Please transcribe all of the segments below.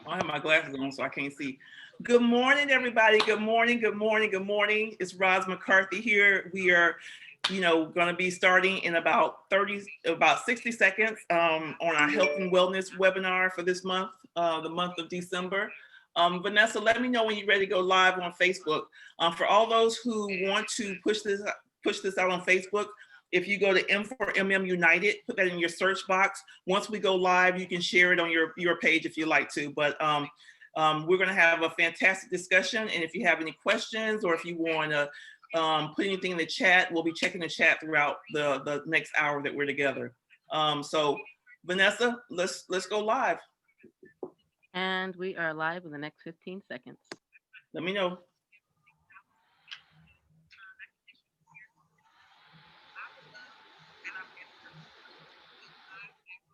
I have my glasses on, so I can't see. Good morning, everybody. Good morning. Good morning. Good morning. It's Roz McCarthy here. We are, going to be starting in about 60 seconds on our health and wellness webinar for this month, the month of December. Vanessa, let me know when you're ready to go live on Facebook. For all those who want to push this out on Facebook, if you go to M for MM United, put that in your search box. Once we go live, you can share it on your page if you like to. But we're going to have a fantastic discussion. And if you have any questions or if you want to put anything in the chat, we'll be checking the chat throughout the next hour that we're together. So Vanessa, let's go live. And we are live in the next 15 seconds. Let me know.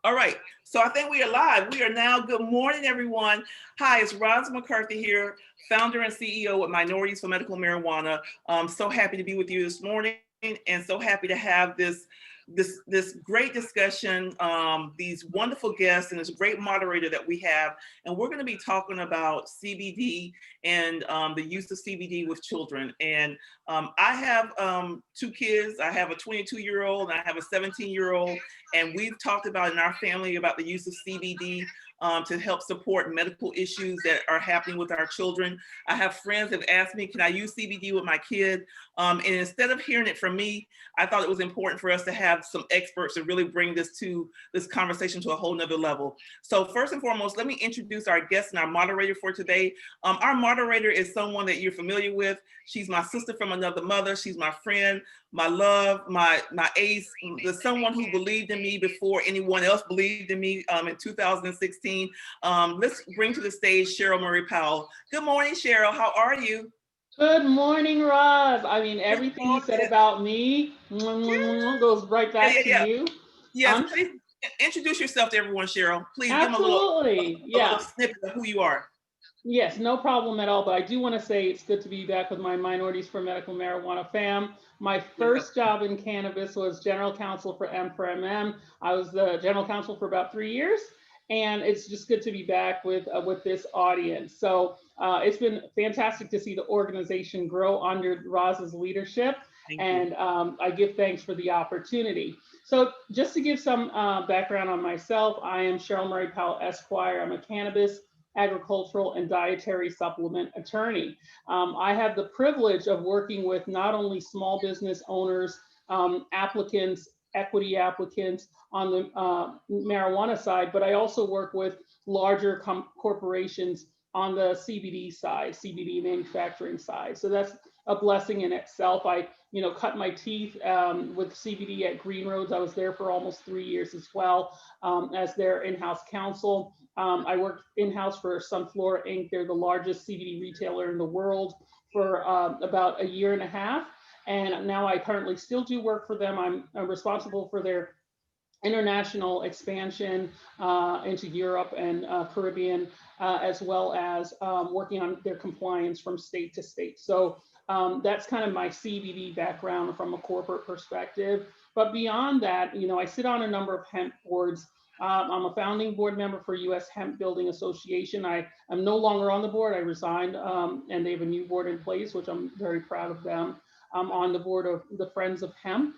All right, so I think we are live. We are now. Good morning, everyone. Hi, it's Roz McCarthy here, founder and CEO at Minorities for Medical Marijuana. I'm so happy to be with you this morning and so happy to have this great discussion, these wonderful guests and this great moderator that we have. And we're going to be talking about CBD and the use of CBD with children. And I have two kids. I have a 22-year-old and I have a 17-year-old. And we've talked about in our family about the use of CBD to help support medical issues that are happening with our children. I have friends that have asked me, can I use CBD with my kid? And instead of hearing it from me, I thought it was important for us to have some experts to really bring this conversation to a whole nother level. So first and foremost, let me introduce our guest and our moderator for today. Our moderator is someone that you're familiar with. She's my sister from another mother. She's my friend, my love, my ace, someone who believed in me before anyone else believed in me in 2016. Let's bring to the stage Cheryl Murray Powell. Good morning, Cheryl. How are you? Good morning, Roz. I mean, everything you said about me goes right back to you. Yes, please introduce yourself to everyone, Cheryl. Please absolutely. Give them a little snippet of who you are. Yes, no problem at all. But I do want to say it's good to be back with my Minorities for Medical Marijuana fam. My first job in cannabis was general counsel for M4MM. I was the general counsel for about 3 years. And it's just good to be back with this audience. So it's been fantastic to see the organization grow under Roz's leadership. And I give thanks for the opportunity. So just to give some background on myself, I am Cheryl Murray Powell Esquire. I'm a cannabis, agricultural, and dietary supplement attorney. I have the privilege of working with not only small business owners, applicants, equity applicants on the marijuana side, but I also work with larger corporations on the CBD side, CBD manufacturing side. So that's a blessing in itself. I, cut my teeth with CBD at Green Roads. I was there for almost 3 years as well as their in-house counsel. I worked in-house for Sunflora Inc. They're the largest CBD retailer in the world for about a year and a half. And now I currently still do work for them. I'm responsible for their international expansion into Europe and Caribbean, as well as working on their compliance from state to state. So that's kind of my CBD background from a corporate perspective. But beyond that, I sit on a number of hemp boards. I'm a founding board member for U.S. Hemp Building Association. I am no longer on the board. I resigned, and they have a new board in place, which I'm very proud of them. I'm on the board of the Friends of Hemp.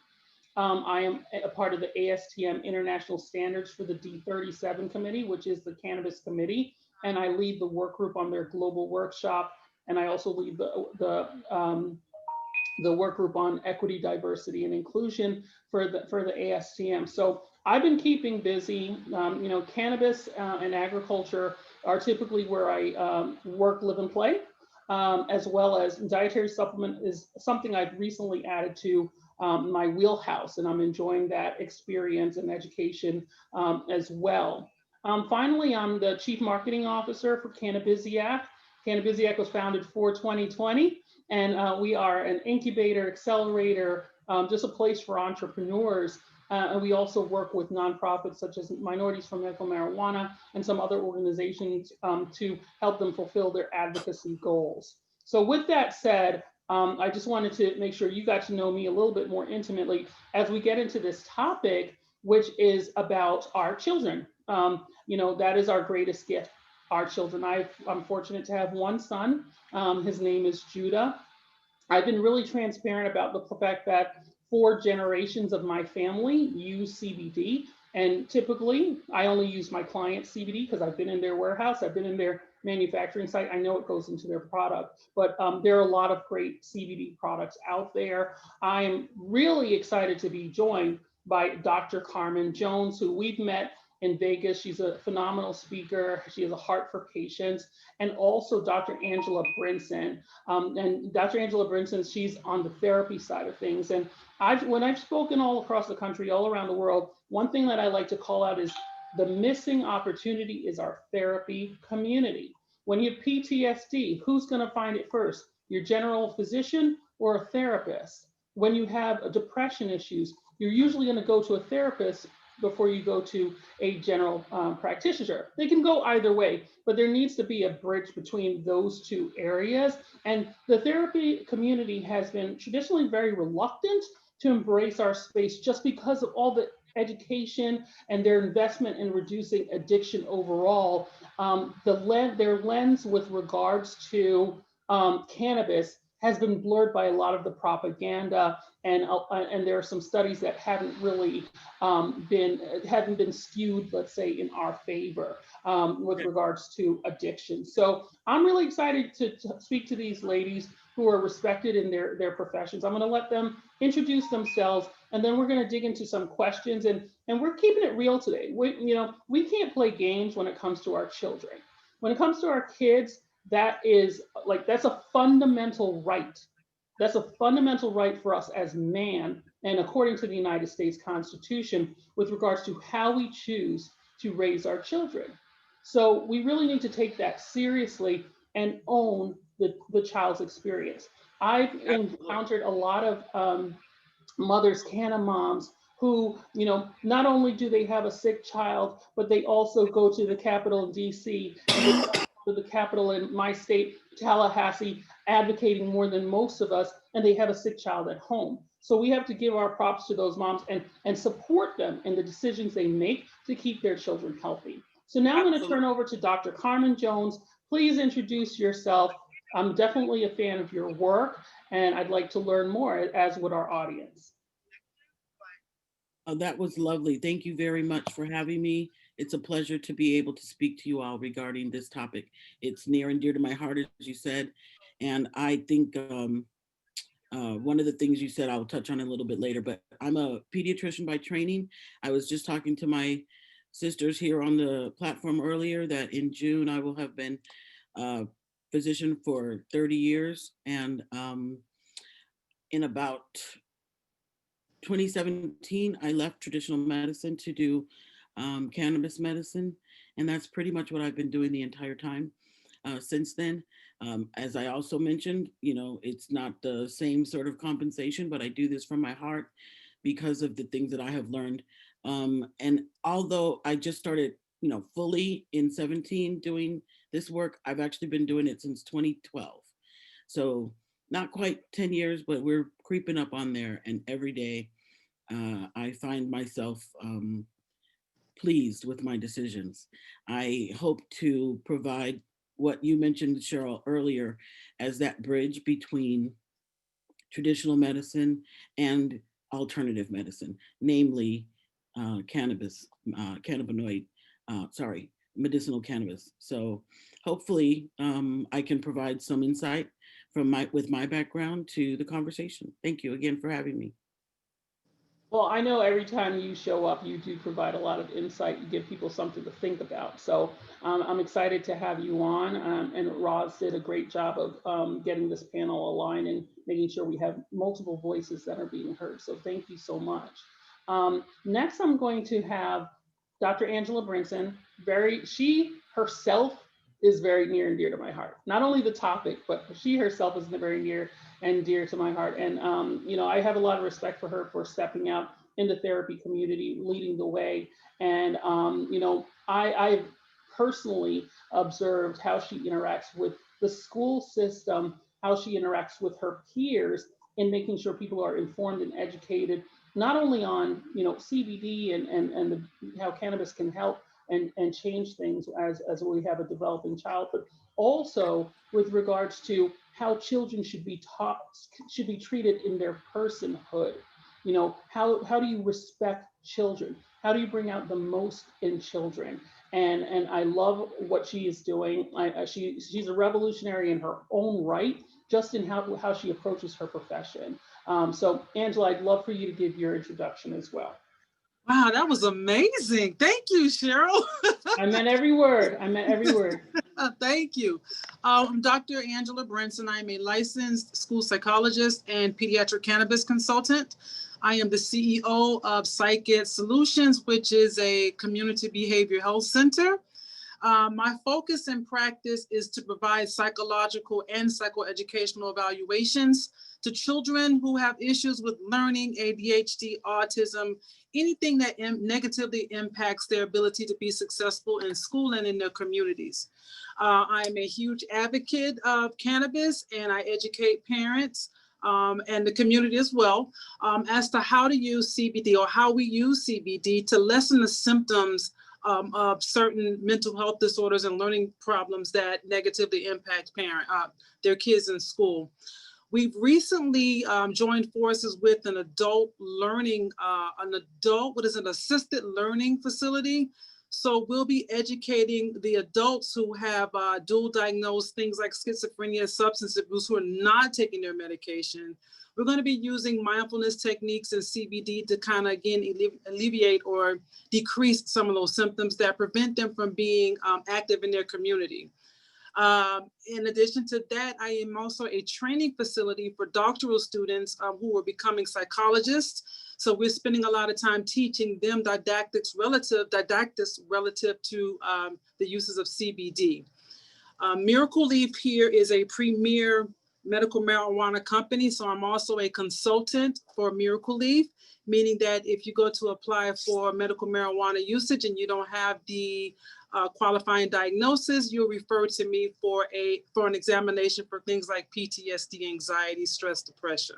I am a part of the ASTM International Standards for the D37 Committee, which is the Cannabis Committee, and I lead the work group on their global workshop, and I also lead the work group on equity, diversity, and inclusion for the ASTM. So I've been keeping busy. Cannabis and agriculture are typically where I work, live, and play, as well as dietary supplement is something I've recently added to my wheelhouse, and I'm enjoying that experience and education as well. Finally, I'm the Chief Marketing Officer for Cannabiziac. Cannabiziac was founded for 2020, and we are an incubator, accelerator, just a place for entrepreneurs. And we also work with nonprofits such as Minorities for Medical Marijuana and some other organizations to help them fulfill their advocacy goals. So with that said, I just wanted to make sure you got to know me a little bit more intimately as we get into this topic, which is about our children. That is our greatest gift. our children. I'm fortunate to have one son. His name is Judah. I've been really transparent about the fact that 4 generations of my family use CBD. And typically, I only use my client's CBD because I've been in their warehouse, I've been in their manufacturing site. I know it goes into their product, but there are a lot of great CBD products out there. I'm really excited to be joined by Dr. Carmen Jones, who we've met in Vegas. She's a phenomenal speaker. She has a heart for patients. And also Dr. Angela Brinson. And Dr. Angela Brinson, she's on the therapy side of things. And when I've spoken all across the country, all around the world, one thing that I like to call out is the missing opportunity is our therapy community. When you have PTSD, who's going to find it first? Your general physician or a therapist? When you have depression issues, you're usually going to go to a therapist before you go to a general practitioner. They can go either way, but there needs to be a bridge between those 2 areas. And the therapy community has been traditionally very reluctant to embrace our space just because of all the education and their investment in reducing addiction overall. Their lens with regards to cannabis has been blurred by a lot of the propaganda, and there are some studies that haven't really been skewed, let's say, in our favor with regards to addiction. So I'm really excited to speak to these ladies who are respected in their professions. I'm going to let them introduce themselves, and then we're going to dig into some questions. And we're keeping it real today. We can't play games when it comes to our children. When it comes to our kids, that's a fundamental right. That's a fundamental right for us as man, and according to the United States Constitution, with regards to how we choose to raise our children. So we really need to take that seriously and own the child's experience. I've encountered a lot of mothers, Canna moms, who, not only do they have a sick child, but they also go to the Capitol in DC, and they go to the Capitol in my state, Tallahassee, advocating more than most of us, and they have a sick child at home. So we have to give our props to those moms and support them in the decisions they make to keep their children healthy. So now I'm going to turn over to Dr. Carmen Jones. Please introduce yourself. I'm definitely a fan of your work, and I'd like to learn more, as would our audience. Oh, that was lovely. Thank you very much for having me. It's a pleasure to be able to speak to you all regarding this topic. It's near and dear to my heart, as you said. And I think one of the things you said, I'll touch on a little bit later, but I'm a pediatrician by training. I was just talking to my sisters here on the platform earlier that in June, I will have been a physician for 30 years. And in about 2017, I left traditional medicine to do cannabis medicine. And that's pretty much what I've been doing the entire time since then. As I also mentioned, it's not the same sort of compensation, but I do this from my heart because of the things that I have learned. And although I just started, fully in 17 doing this work, I've actually been doing it since 2012. So not quite 10 years, but we're creeping up on there. And every day I find myself pleased with my decisions. I hope to provide what you mentioned, Cheryl, earlier as that bridge between traditional medicine and alternative medicine, namely cannabis, medicinal cannabis. So hopefully I can provide some insight with my background to the conversation. Thank you again for having me. Well, I know every time you show up, you do provide a lot of insight. You give people something to think about. So I'm excited to have you on. And Roz did a great job of getting this panel aligned and making sure we have multiple voices that are being heard. So thank you so much. Next, I'm going to have Dr. Angela Brinson. She herself is very near and dear to my heart. Not only the topic, but she herself is very near and dear to my heart. And, I have a lot of respect for her for stepping out in the therapy community, leading the way. And, I've personally observed how she interacts with the school system, how she interacts with her peers in making sure people are informed and educated, not only on, CBD and how cannabis can help and change things as we have a developing childhood. Also, with regards to how children should be taught, should be treated in their personhood. You know, how do you respect children? How do you bring out the most in children? And I love what she is doing. She's a revolutionary in her own right, just in how she approaches her profession. So Angela, I'd love for you to give your introduction as well. Wow, that was amazing. Thank you, Cheryl. I meant every word. I meant every word. Thank you. I'm Dr. Angela Brinson. I'm a licensed school psychologist and pediatric cannabis consultant. I am the CEO of PsychEd Solutions, which is a community behavioral health center. My focus in practice is to provide psychological and psychoeducational evaluations to children who have issues with learning, ADHD, autism, anything that negatively impacts their ability to be successful in school and in their communities. I'm a huge advocate of cannabis, and I educate parents and the community as well as to how to use CBD, or how we use CBD to lessen the symptoms of certain mental health disorders and learning problems that negatively impact their kids in school. We've recently joined forces with an adult learning, assisted learning facility. So we'll be educating the adults who have dual diagnosed things like schizophrenia, substance abuse, who are not taking their medication. We're going to be using mindfulness techniques and CBD to kind of, again, alleviate or decrease some of those symptoms that prevent them from being active in their community. In addition to that, I am also a training facility for doctoral students who are becoming psychologists. So we're spending a lot of time teaching them didactics relative to the uses of CBD. Miracle Leaf here is a premier medical marijuana company. So I'm also a consultant for Miracle Leaf, meaning that if you go to apply for medical marijuana usage and you don't have the qualifying diagnosis, you'll refer to me for an examination for things like PTSD, anxiety, stress, depression.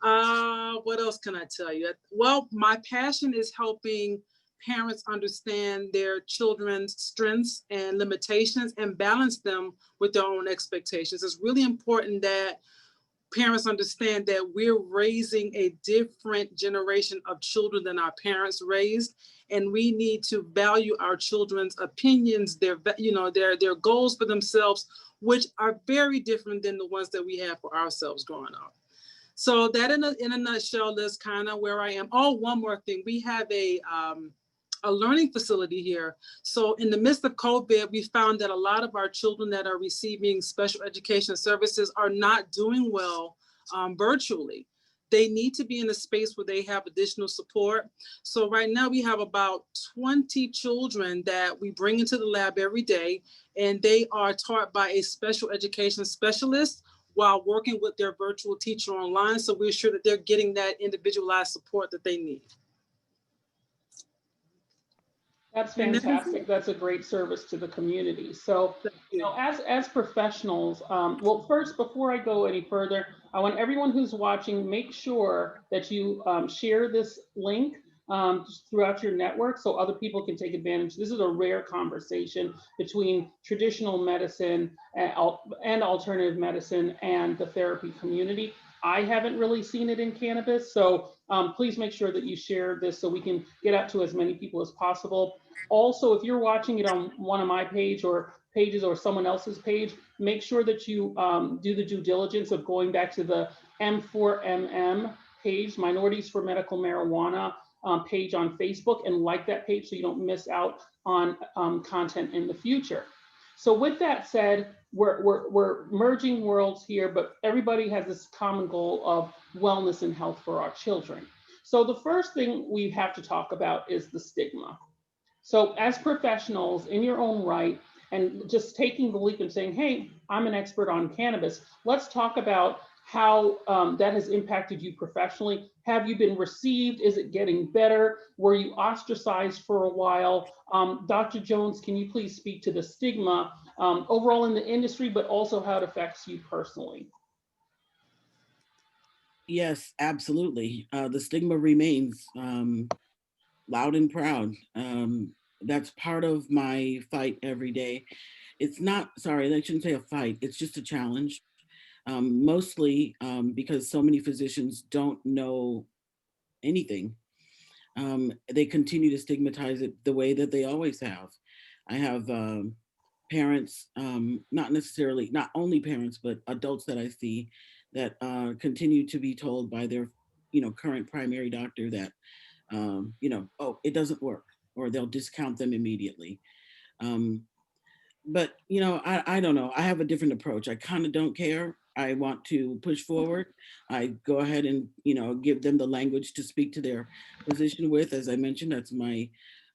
What else can I tell you? Well, my passion is helping parents understand their children's strengths and limitations and balance them with their own expectations. It's really important that parents understand that we're raising a different generation of children than our parents raised, and we need to value our children's opinions, their goals for themselves, which are very different than the ones that we had for ourselves growing up. So that in a nutshell is kind of where I am. Oh, one more thing. We have a learning facility here. So in the midst of COVID, we found that a lot of our children that are receiving special education services are not doing well virtually. They need to be in a space where they have additional support. So right now we have about 20 children that we bring into the lab every day, and they are taught by a special education specialist while working with their virtual teacher online. So we're sure that they're getting that individualized support that they need. That's fantastic. That's a great service to the community. So, as professionals, well, first, before I go any further, I want everyone who's watching, make sure that you share this link throughout your network so other people can take advantage. This is a rare conversation between traditional medicine and alternative medicine and the therapy community. I haven't really seen it in cannabis, so please make sure that you share this so we can get out to as many people as possible. Also, if you're watching it on one of my pages or someone else's page, make sure that you do the due diligence of going back to the M4MM page, Minorities for Medical Marijuana page on Facebook, and like that page so you don't miss out on content in the future. So with that said, we're merging worlds here, but everybody has this common goal of wellness and health for our children. So the first thing we have to talk about is the stigma. So as professionals in your own right, and just taking the leap and saying, hey, I'm an expert on cannabis, let's talk about how that has impacted you professionally. Have you been received? Is it getting better? Were you ostracized for a while? Dr. Jones, can you please speak to the stigma overall in the industry, but also how it affects you personally? Yes, absolutely. The stigma remains loud and proud. that's part of my fight every day. It's not, sorry, I shouldn't say a fight, it's just a challenge. Mostly because so many physicians don't know anything. They continue to stigmatize it the way that they always have. I have parents, not necessarily, not only parents, but adults that I see that continue to be told by their, current primary doctor that, oh, it doesn't work, or they'll discount them immediately. Um, but I don't know. I have a different approach. I kind of don't care. I want to push forward. I go ahead and give them the language to speak to their physician with. As I mentioned, that's my.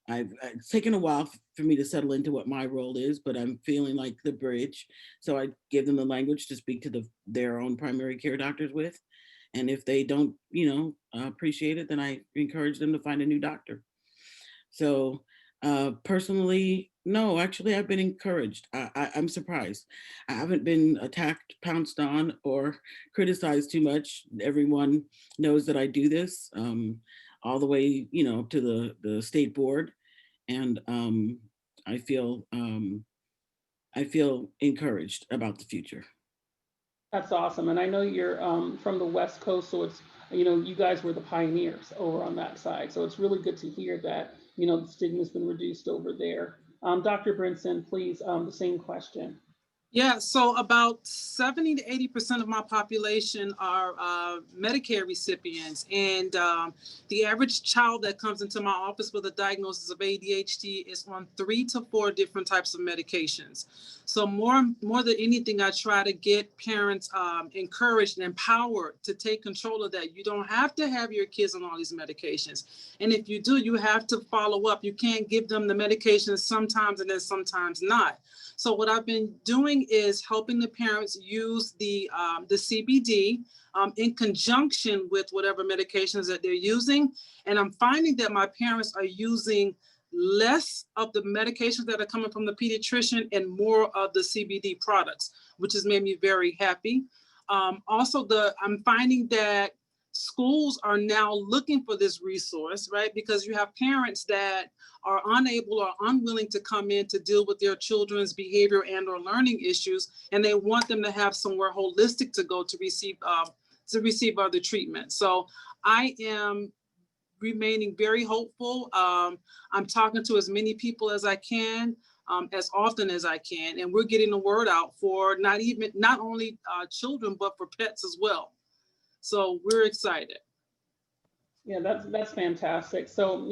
It's taken a while for me to settle into what my role is, but I'm feeling like the bridge. So I give them the language to speak to their own primary care doctors with, and if they don't, appreciate it, then I encourage them to find a new doctor. So personally, no, actually, I've been encouraged. I'm surprised. I haven't been attacked, pounced on, or criticized too much. Everyone knows that I do this all the way, to the state board, and I feel encouraged about the future. That's awesome. And I know you're from the West Coast, so it's, you guys were the pioneers over on that side. So it's really good to hear that, the stigma's been reduced over there. Dr. Brinson, please, the same question. Yeah, so about 70 to 80% of my population are Medicare recipients. And the average child that comes into my office with a diagnosis of ADHD is on 3 to 4 different types of medications. So more than anything, I try to get parents encouraged and empowered to take control of that. You don't have to have your kids on all these medications. And if you do, you have to follow up. You can't give them the medications sometimes and then sometimes not. So what I've been doing is helping the parents use the CBD in conjunction with whatever medications that they're using. And I'm finding that my parents are using less of the medications that are coming from the pediatrician and more of the CBD products, which has made me very happy. Also, I'm finding that schools are now looking for this resource, right? Because you have parents that are unable or unwilling to come in to deal with their children's behavior and or learning issues, and they want them to have somewhere holistic to go to receive other treatment. So I am remaining very hopeful. I'm talking to as many people as I can, as often as I can, and we're getting the word out for not only children, but for pets as well. So we're excited. Yeah, that's fantastic. So,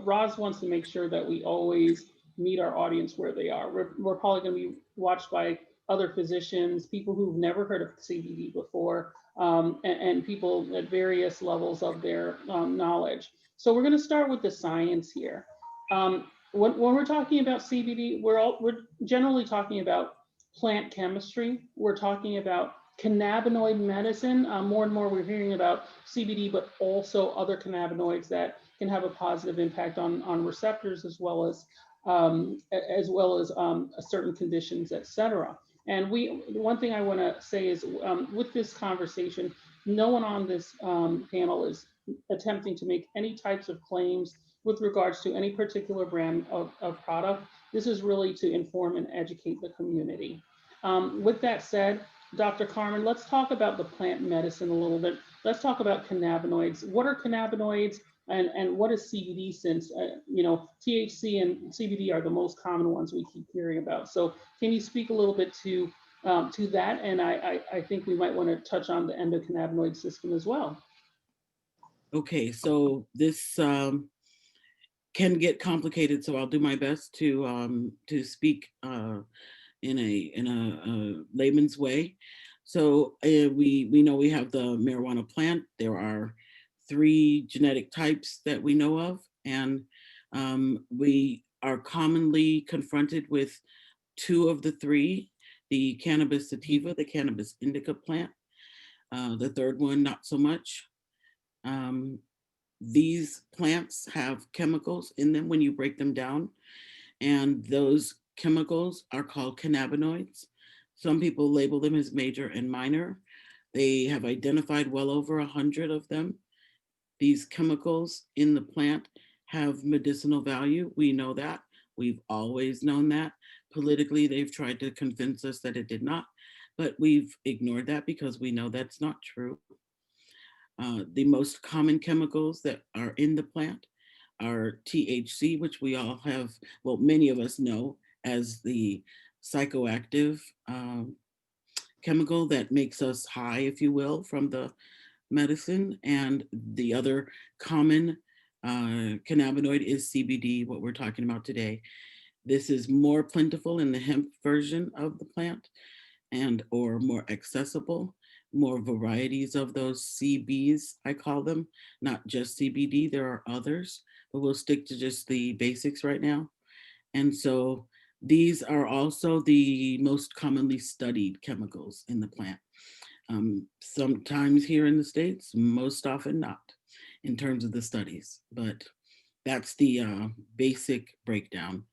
Roz wants to make sure that we always meet our audience where they are. We're probably going to be watched by other physicians, people who've never heard of CBD before, and people at various levels of their knowledge. So we're going to start with the science here. When we're talking about CBD, we're generally talking about plant chemistry. We're talking about cannabinoid medicine. More and more we're hearing about CBD, but also other cannabinoids that can have a positive impact on receptors as well as certain conditions, et cetera. And one thing I want to say is with this conversation, no one on this panel is attempting to make any types of claims with regards to any particular brand of product. This is really to inform and educate the community. With that said, Dr. Carmen, let's talk about the plant medicine a little bit. Let's talk about cannabinoids. What are cannabinoids and what is CBD, since THC and CBD are the most common ones we keep hearing about. So can you speak a little bit to that? And I think we might want to touch on the endocannabinoid system as well. Okay, so this can get complicated, so I'll do my best to speak in a layman's way. So we know we have the marijuana plant. There are 3 genetic types that we know of, and we are commonly confronted with 2 of the 3, the cannabis sativa, the cannabis indica plant. The third one, not so much. These plants have chemicals in them when you break them down, and those chemicals are called cannabinoids. Some people label them as major and minor. They have identified well over 100 of them. These chemicals in the plant have medicinal value. We know that. We've always known that. Politically, they've tried to convince us that it did not, but we've ignored that because we know that's not true. The most common chemicals that are in the plant are THC, which we all have, well, many of us know as the psychoactive chemical that makes us high, if you will, from the medicine. And the other common cannabinoid is CBD, what we're talking about today. This is more plentiful in the hemp version of the plant and or more accessible, more varieties of those CBs, I call them, not just CBD, there are others, but we'll stick to just the basics right now. And so these are also the most commonly studied chemicals in the plant. Sometimes here in the States, most often not in terms of the studies, but that's the basic breakdown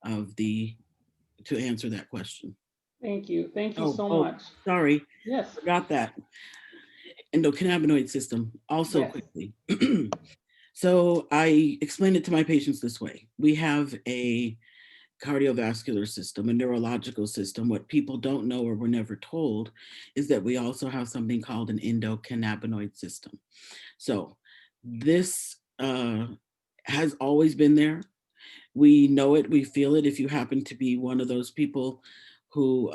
of to answer that question. Thank you. Thank you Oh, so oh, much. sorry, Yes. forgot that. Endocannabinoid system, also Yes. quickly. So I explain it to my patients this way. We have a cardiovascular system, a neurological system. What people don't know or were never told is that we also have something called an endocannabinoid system. So this has always been there. We know it, we feel it. If you happen to be one of those people who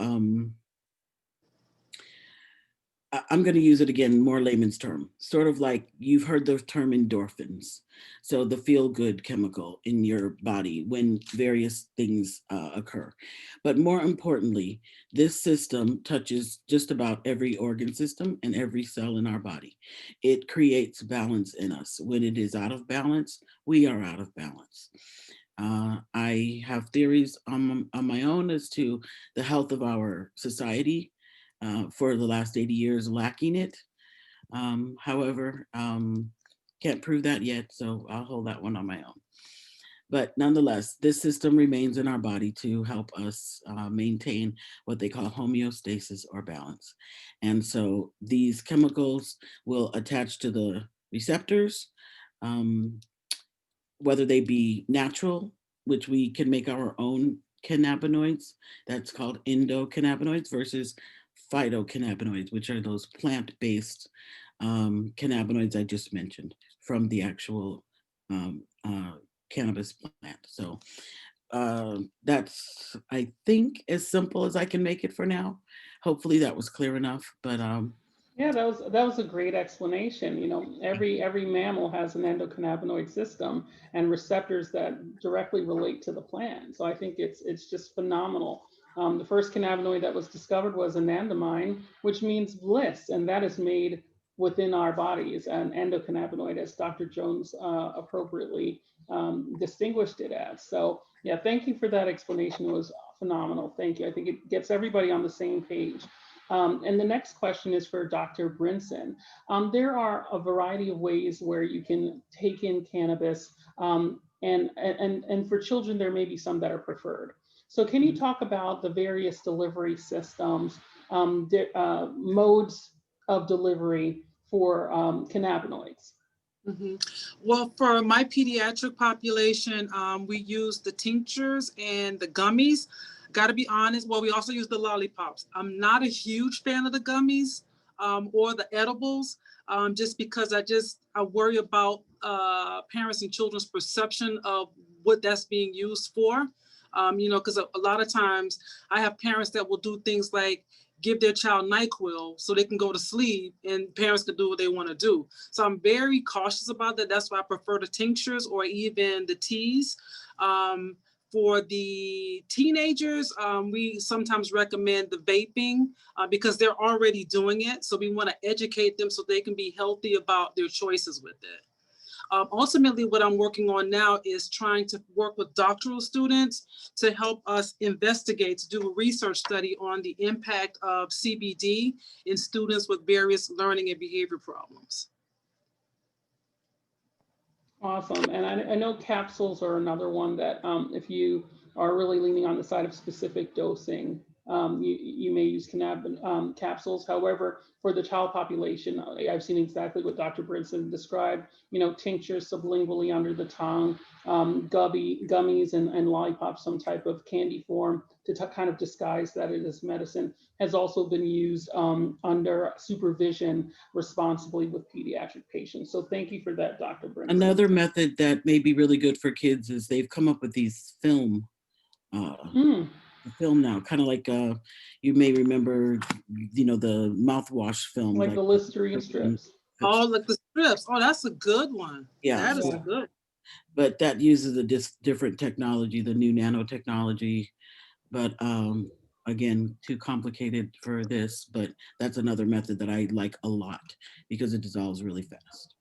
I'm going to use it again, more layman's term, sort of like you've heard the term endorphins. So the feel good chemical in your body when various things occur. But more importantly, this system touches just about every organ system and every cell in our body. It creates balance in us. When it is out of balance, we are out of balance. I have theories on my own as to the health of our society for the last 80 years lacking it. However, can't prove that yet, so I'll hold that one on my own. But nonetheless, this system remains in our body to help us maintain what they call homeostasis or balance. And so these chemicals will attach to the receptors, whether they be natural, which we can make our own cannabinoids, that's called endocannabinoids, versus phytocannabinoids, which are those plant-based cannabinoids I just mentioned from the actual cannabis plant. So that's, I think, as simple as I can make it for now. Hopefully that was clear enough, but Yeah, that was a great explanation. You know, every mammal has an endocannabinoid system and receptors that directly relate to the plant. So I think it's just phenomenal. The first cannabinoid that was discovered was anandamide, which means bliss, and that is made within our bodies. An endocannabinoid, as Dr. Jones appropriately distinguished it as. So yeah, thank you for that explanation. It was phenomenal. Thank you. I think it gets everybody on the same page. And the next question is for Dr. Brinson. There are a variety of ways where you can take in cannabis, and for children, there may be some that are preferred. So can you talk about the various delivery systems, modes of delivery for cannabinoids? Well, for my pediatric population, we use the tinctures and the gummies. Got to be honest. Well, we also use the lollipops. I'm not a huge fan of the gummies or the edibles, just because I worry about parents and children's perception of what that's being used for. Because a lot of times I have parents that will do things like give their child NyQuil so they can go to sleep and parents can do what they want to do. So I'm very cautious about that. That's why I prefer the tinctures or even the teas. For the teenagers, we sometimes recommend the vaping because they're already doing it. So we want to educate them so they can be healthy about their choices with it. Ultimately, what I'm working on now is trying to work with doctoral students to help us investigate, to do a research study on the impact of CBD in students with various learning and behavior problems. Awesome. And I know capsules are another one that if you are really leaning on the side of specific dosing, you may use cannabis capsules. However, for the child population, I've seen exactly what Dr. Brinson described, tinctures sublingually under the tongue, gummies and lollipops, some type of candy form to kind of disguise that it is medicine, has also been used under supervision responsibly with pediatric patients. So thank you for that, Dr. Brinson. Another method that may be really good for kids is they've come up with these film now, kind of like you may remember, the mouthwash film, like the Listerine strips. Oh, like the strips. Oh, that's a good one. Yeah, That is yeah. good. but that uses a different technology, the new nanotechnology. But again, too complicated for this. But that's another method that I like a lot because it dissolves really fast.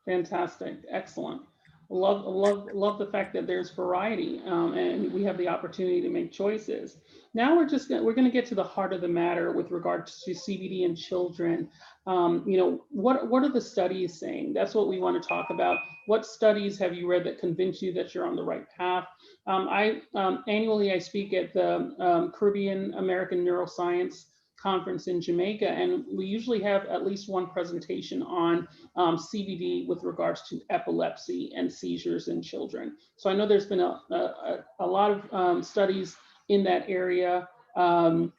Fantastic, excellent. Love the fact that there's variety and we have the opportunity to make choices. Now we're going to get to the heart of the matter with regards to CBD in children. What are the studies saying? That's what we want to talk about. What studies have you read that convince you that you're on the right path? Annually I speak at the Caribbean American Neuroscience Conference in Jamaica, and we usually have at least one presentation on CBD with regards to epilepsy and seizures in children. So I know there's been a lot of studies in that area. In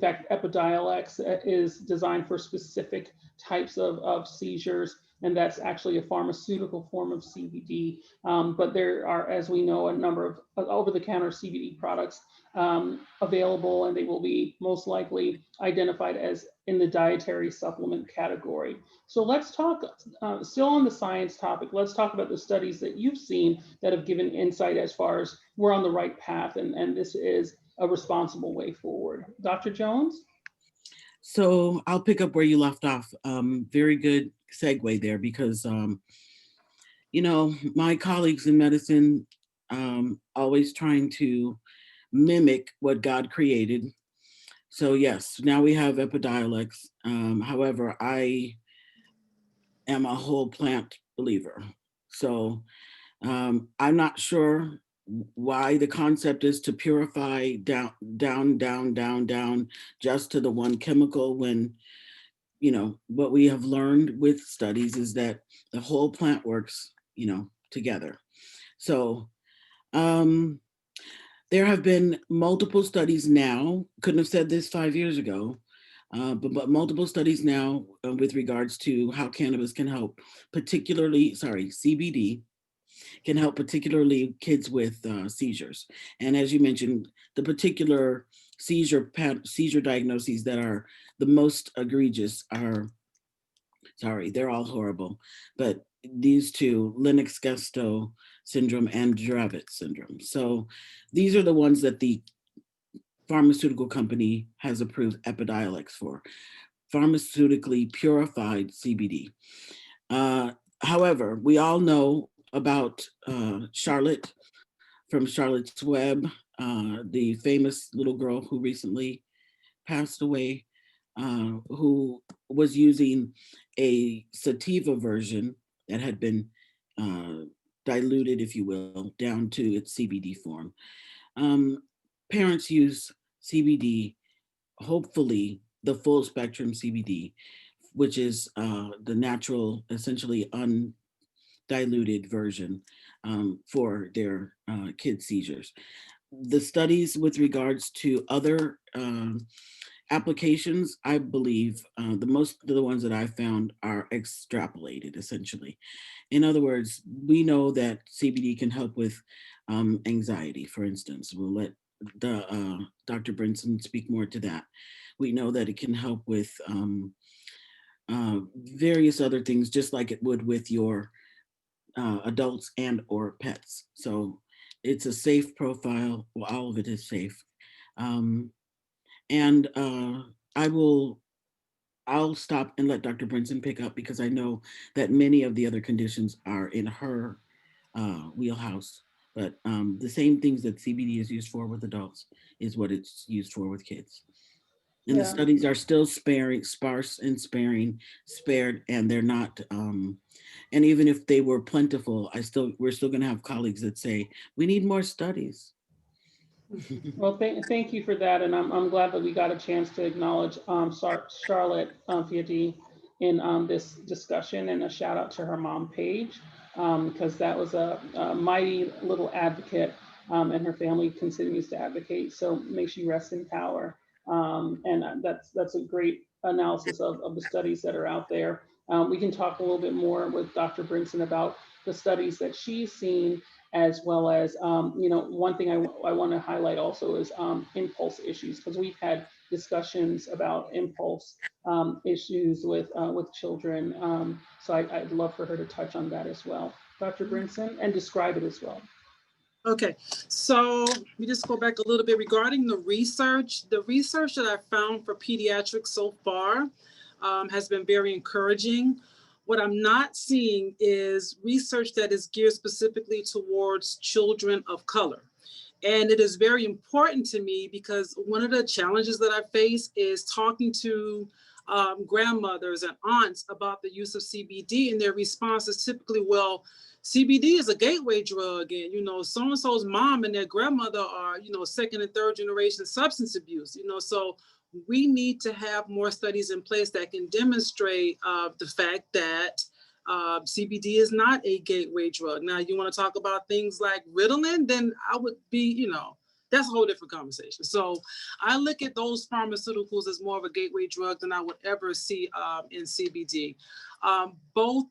fact, Epidiolex is designed for specific types of seizures, and that's actually a pharmaceutical form of CBD. But there are, as we know, a number of over-the-counter CBD products available, and they will be most likely identified as in the dietary supplement category. So let's talk, still on the science topic, let's talk about the studies that you've seen that have given insight as far as we're on the right path, and this is a responsible way forward. Dr. Jones? So I'll pick up where you left off. Very good segue there because, my colleagues in medicine always trying to mimic what God created. So yes, now we have Epidiolex. However, I am a whole plant believer. So I'm not sure why the concept is to purify down just to the one chemical when what we have learned with studies is that the whole plant works together. So there have been multiple studies now, couldn't have said this 5 years ago, but multiple studies now with regards to how cannabis can help, CBD can help particularly kids with seizures. And as you mentioned, the particular seizure diagnoses that are the most egregious are, they're all horrible, but these two, Lennox-Gastaut syndrome and Dravet syndrome. So these are the ones that the pharmaceutical company has approved Epidiolex for, pharmaceutically purified CBD. However, we all know about Charlotte from Charlotte's Web, the famous little girl who recently passed away, who was using a sativa version that had been diluted, if you will, down to its CBD form. Parents use CBD, hopefully the full spectrum CBD, which is the natural, essentially undiluted version for their kid seizures. The studies with regards to other applications, I believe most of the ones that I found are extrapolated, essentially. In other words, we know that CBD can help with anxiety, for instance. We'll let Dr. Brinson speak more to that. We know that it can help with various other things, just like it would with your adults and or pets. So it's a safe profile. Well, all of it is safe. And I'll stop and let Dr. Brinson pick up because I know that many of the other conditions are in her wheelhouse. But the same things that CBD is used for with adults is what it's used for with kids. And the studies are still sparse and spared, and they're not. And even if they were plentiful, we're still going to have colleagues that say we need more studies. Well, thank you for that, and I'm glad that we got a chance to acknowledge Charlotte Fiati in this discussion, and a shout out to her mom, Paige, because that was a mighty little advocate, and her family continues to advocate. So may she rest in power. And that's a great analysis of the studies that are out there. We can talk a little bit more with Dr. Brinson about the studies that she's seen, as well as, one thing I want to highlight also is impulse issues, because we've had discussions about impulse issues with children. So I'd love for her to touch on that as well, Dr. Brinson, and describe it as well. Okay, so we just go back a little bit regarding the research. The research that I found for pediatrics so far has been very encouraging. What I'm not seeing is research that is geared specifically towards children of color. And it is very important to me because one of the challenges that I face is talking to grandmothers and aunts about the use of CBD, and their response is typically, well, CBD is a gateway drug, and so-and-so's mom and their grandmother are second and third generation substance abuse. So we need to have more studies in place that can demonstrate the fact that CBD is not a gateway drug. Now, you want to talk about things like Ritalin, then I would be, that's a whole different conversation. So I look at those pharmaceuticals as more of a gateway drug than I would ever see in CBD. Both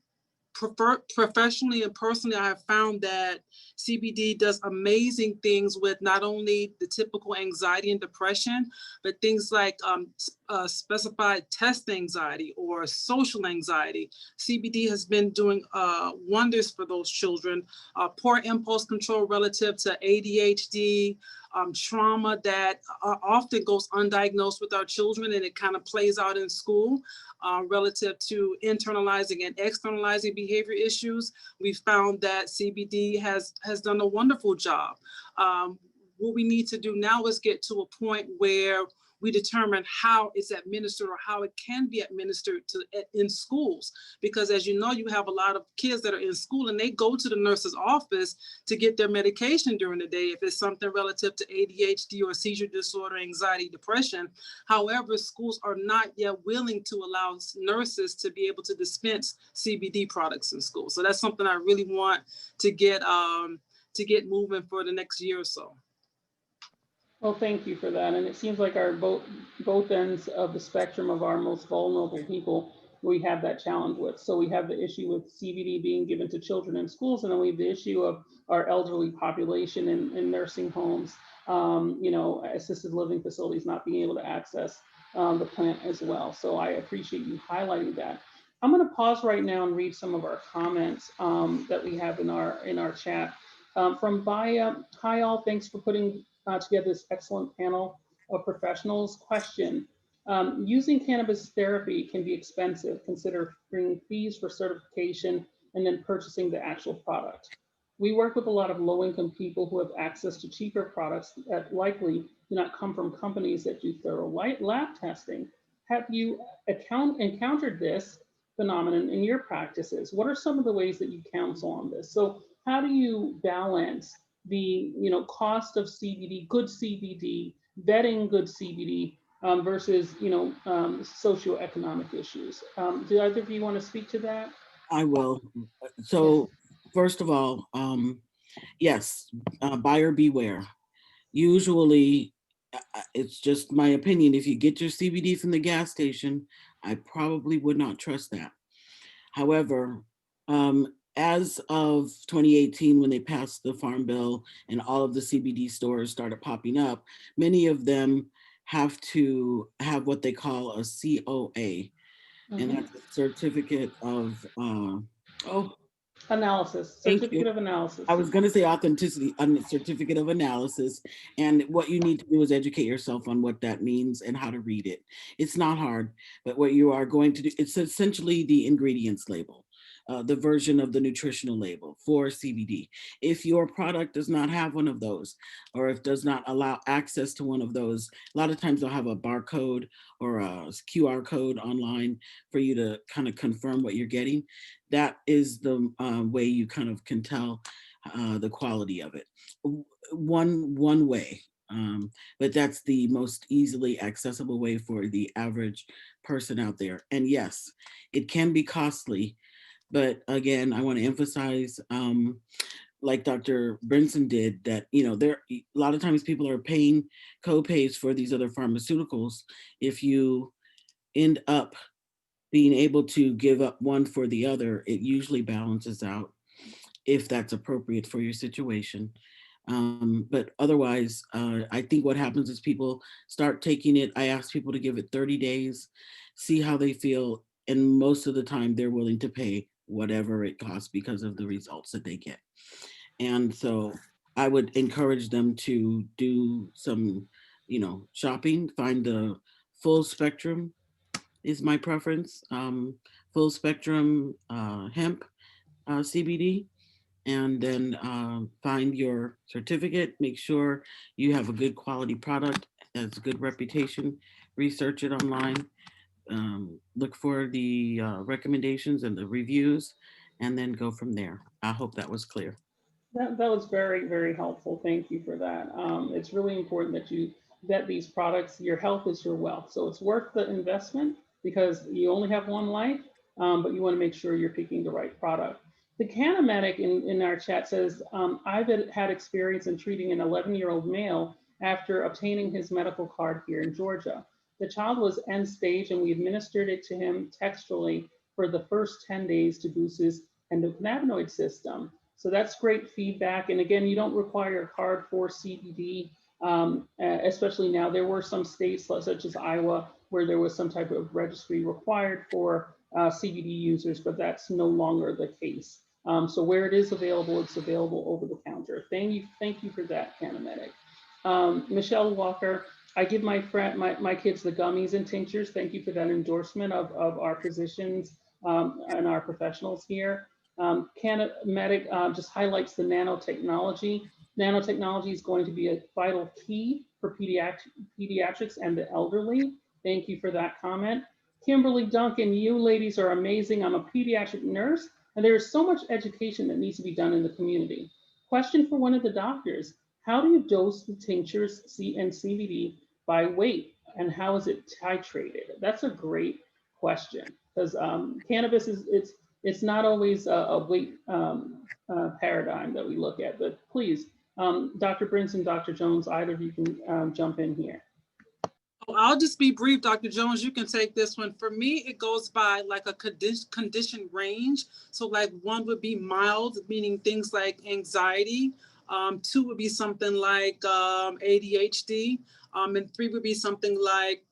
professionally and personally, I have found that CBD does amazing things with not only the typical anxiety and depression, but things like specified test anxiety or social anxiety. CBD has been doing wonders for those children. Poor impulse control relative to ADHD, trauma that often goes undiagnosed with our children, and it kind of plays out in school. Relative to internalizing and externalizing behavior issues, we found that CBD has done a wonderful job. What we need to do now is get to a point where we determine how it's administered, or how it can be administered in schools. Because as you know, you have a lot of kids that are in school and they go to the nurse's office to get their medication during the day if it's something relative to ADHD or seizure disorder, anxiety, depression. However, schools are not yet willing to allow nurses to be able to dispense CBD products in school. So that's something I really want to get moving for the next year or so. Well, thank you for that. And it seems like our both ends of the spectrum of our most vulnerable people, we have that challenge with. So we have the issue with CBD being given to children in schools, and then we have the issue of our elderly population in nursing homes, assisted living facilities not being able to access the plant as well. So I appreciate you highlighting that. I'm going to pause right now and read some of our comments that we have in our chat. From Baya, hi all, thanks for putting together this excellent panel of professionals. Question, using cannabis therapy can be expensive, considering fees for certification and then purchasing the actual product. We work with a lot of low-income people who have access to cheaper products that likely do not come from companies that do thorough lab testing. Have you encountered this phenomenon in your practices? What are some of the ways that you counsel on this? So how do you balance the cost of CBD, good CBD, vetting good CBD versus socioeconomic issues? Do either of you want to speak to that? I will. So first of all, yes, buyer beware. Usually, it's just my opinion, if you get your CBD from the gas station, I probably would not trust that. However, as of 2018, when they passed the Farm Bill and all of the CBD stores started popping up, many of them have to have what they call a COA, and that's a certificate of, analysis, certificate of analysis. I was going to say authenticity, certificate of analysis. And what you need to do is educate yourself on what that means and how to read it. It's not hard, but what you are going to do, it's essentially the ingredients label. The version of the nutritional label for CBD. If your product does not have one of those, or if does not allow access to one of those, a lot of times they'll have a barcode or a QR code online for you to kind of confirm what you're getting. That is the way you kind of can tell the quality of it. One way. But that's the most easily accessible way for the average person out there. And yes, it can be costly, but again, I want to emphasize, like Dr. Brinson did, that there a lot of times people are paying co-pays for these other pharmaceuticals. If you end up being able to give up one for the other, it usually balances out if that's appropriate for your situation. But otherwise, I think what happens is people start taking it. I ask people to give it 30 days, see how they feel. And most of the time, they're willing to pay whatever it costs because of the results that they get. And so I would encourage them to do some, shopping, find the full spectrum is my preference. Full spectrum hemp CBD, and then find your certificate. Make sure you have a good quality product, has a good reputation. Research it online. Look for the recommendations and the reviews, and then go from there. I hope that was clear. That was very, very helpful. Thank you for that. It's really important that you vet these products. Your health is your wealth. So it's worth the investment because you only have one life, but you want to make sure you're picking the right product. The Canamedic in our chat says, I've had experience in treating an 11-year-old male after obtaining his medical card here in Georgia. The child was end stage and we administered it to him textually for the first 10 days to boost his endocannabinoid system. So that's great feedback. And again, you don't require a card for CBD, especially now. There were some states such as Iowa where there was some type of registry required for CBD users, but that's no longer the case. So where it is available, it's available over the counter. Thank you for that, Canamedic. Michelle Walker, I give my kids the gummies and tinctures. Thank you for that endorsement of our physicians and our professionals here. Canamedic just highlights the nanotechnology. Nanotechnology is going to be a vital key for pediatrics and the elderly. Thank you for that comment. Kimberly Duncan, you ladies are amazing. I'm a pediatric nurse, and there is so much education that needs to be done in the community. Question for one of the doctors: how do you dose the tinctures and CBD by weight, and how is it titrated? That's a great question because cannabis it's not always a weight paradigm that we look at, but please, Dr. Brinson, Dr. Jones, either of you can jump in here. I'll just be brief, Dr. Jones, you can take this one. For me, it goes by like a condition range. So like 1 would be mild, meaning things like anxiety. 2 would be something like ADHD. And 3 would be something like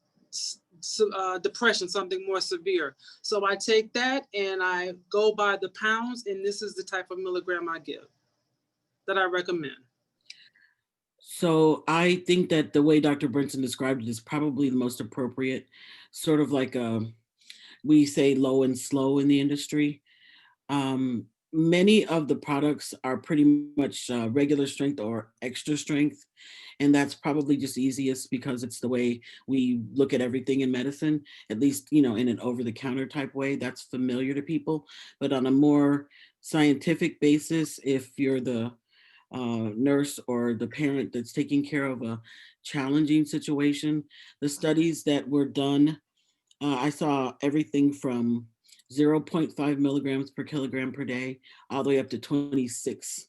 depression, something more severe. So I take that and I go by the pounds, and this is the type of milligram I give that I recommend. So I think that the way Dr. Brinson described it is probably the most appropriate, sort of like we say low and slow in the industry. Many of the products are pretty much regular strength or extra strength. And that's probably just easiest because it's the way we look at everything in medicine, at least, in an over-the-counter type way that's familiar to people. But on a more scientific basis, if you're the nurse or the parent that's taking care of a challenging situation, the studies that were done, I saw everything from 0.5 milligrams per kilogram per day, all the way up to 26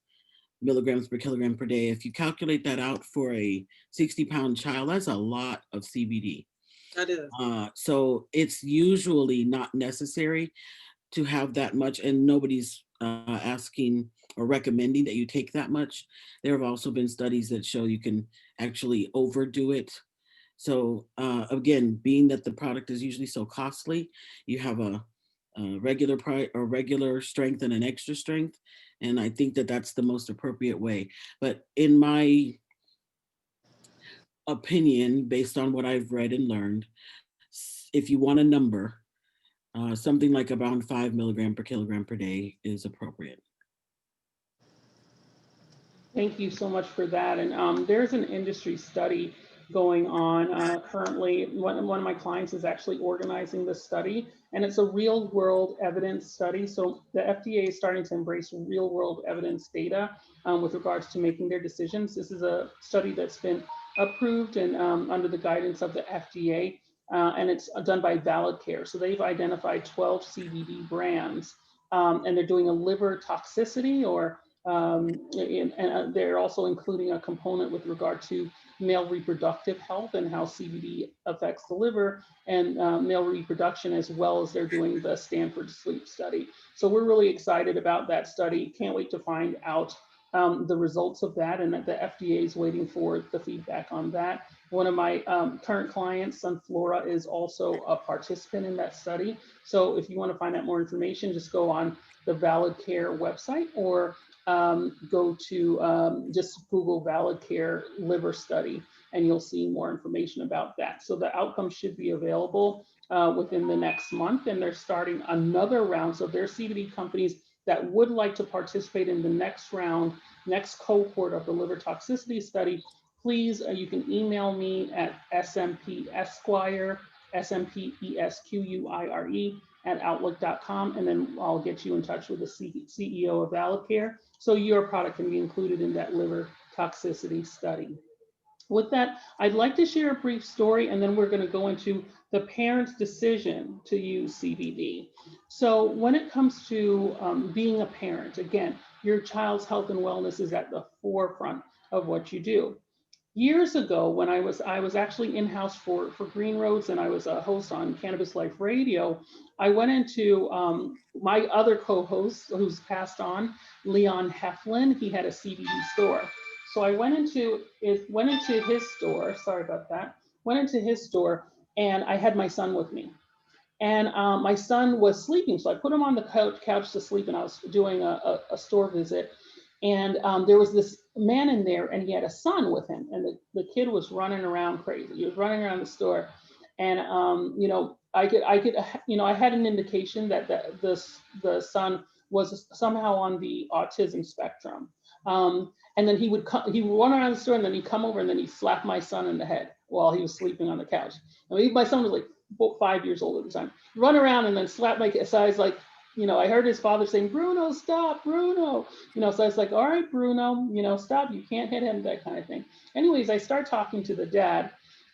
milligrams per kilogram per day. If you calculate that out for a 60-pound child, that's a lot of CBD. That is. So it's usually not necessary to have that much, and nobody's asking or recommending that you take that much. There have also been studies that show you can actually overdo it. So again, being that the product is usually so costly, you have a regular price or regular strength and an extra strength. And I think that that's the most appropriate way. But in my opinion, based on what I've read and learned, if you want a number, something like around 5 milligram per kilogram per day is appropriate. Thank you so much for that. And there's an industry study going on currently. One of my clients is actually organizing this study, and it's a real world evidence study. So the FDA is starting to embrace real world evidence data with regards to making their decisions. This is a study that's been approved and under the guidance of the FDA, and it's done by Valid Care. So they've identified 12 CBD brands, and they're doing a liver toxicity, or and they're also including a component with regard to male reproductive health and how CBD affects the liver and male reproduction, as well as they're doing the Stanford sleep study. So we're really excited about that study. Can't wait to find out the results of that, and that the FDA is waiting for the feedback on that. One of my current clients, Sunflora, is also a participant in that study. So if you want to find out more information, just go on the Valid Care website, or go to just Google Valid Care liver study, and you'll see more information about that. So the outcome should be available within the next month, and they're starting another round. So there are CBD companies that would like to participate in the next round, next cohort of the liver toxicity study. Please, you can email me at smpesquire, SMPESQUIRE at outlook.com, and then I'll get you in touch with the CEO of Valid Care, so your product can be included in that liver toxicity study. With that, I'd like to share a brief story, and then we're going to go into the parent's decision to use CBD. So when it comes to being a parent, again, your child's health and wellness is at the forefront of what you do. Years ago, when I was actually in-house for Green Roads, and I was a host on Cannabis Life Radio, I went into my other co-host, who's passed on, Leon Heflin. He had a CBD store. So I went into his store, sorry about that, went into his store, and I had my son with me. And my son was sleeping, so I put him on the couch to sleep, and I was doing a store visit. And there was this man in there, and he had a son with him, and the kid was running around crazy. He was running around the store, and you know, I had an indication that the son was somehow on the autism spectrum. And then he would run around the store, and then he'd come over, and then he'd slap my son in the head while he was sleeping on the couch. I mean, my son was like 5 years old at the time. Run around and then slap my kid. So I was like, you know, I heard his father saying, "Bruno, stop, Bruno." You know, so I was like, "All right, Bruno, you know, stop. You can't hit him," that kind of thing. Anyways, I start talking to the dad,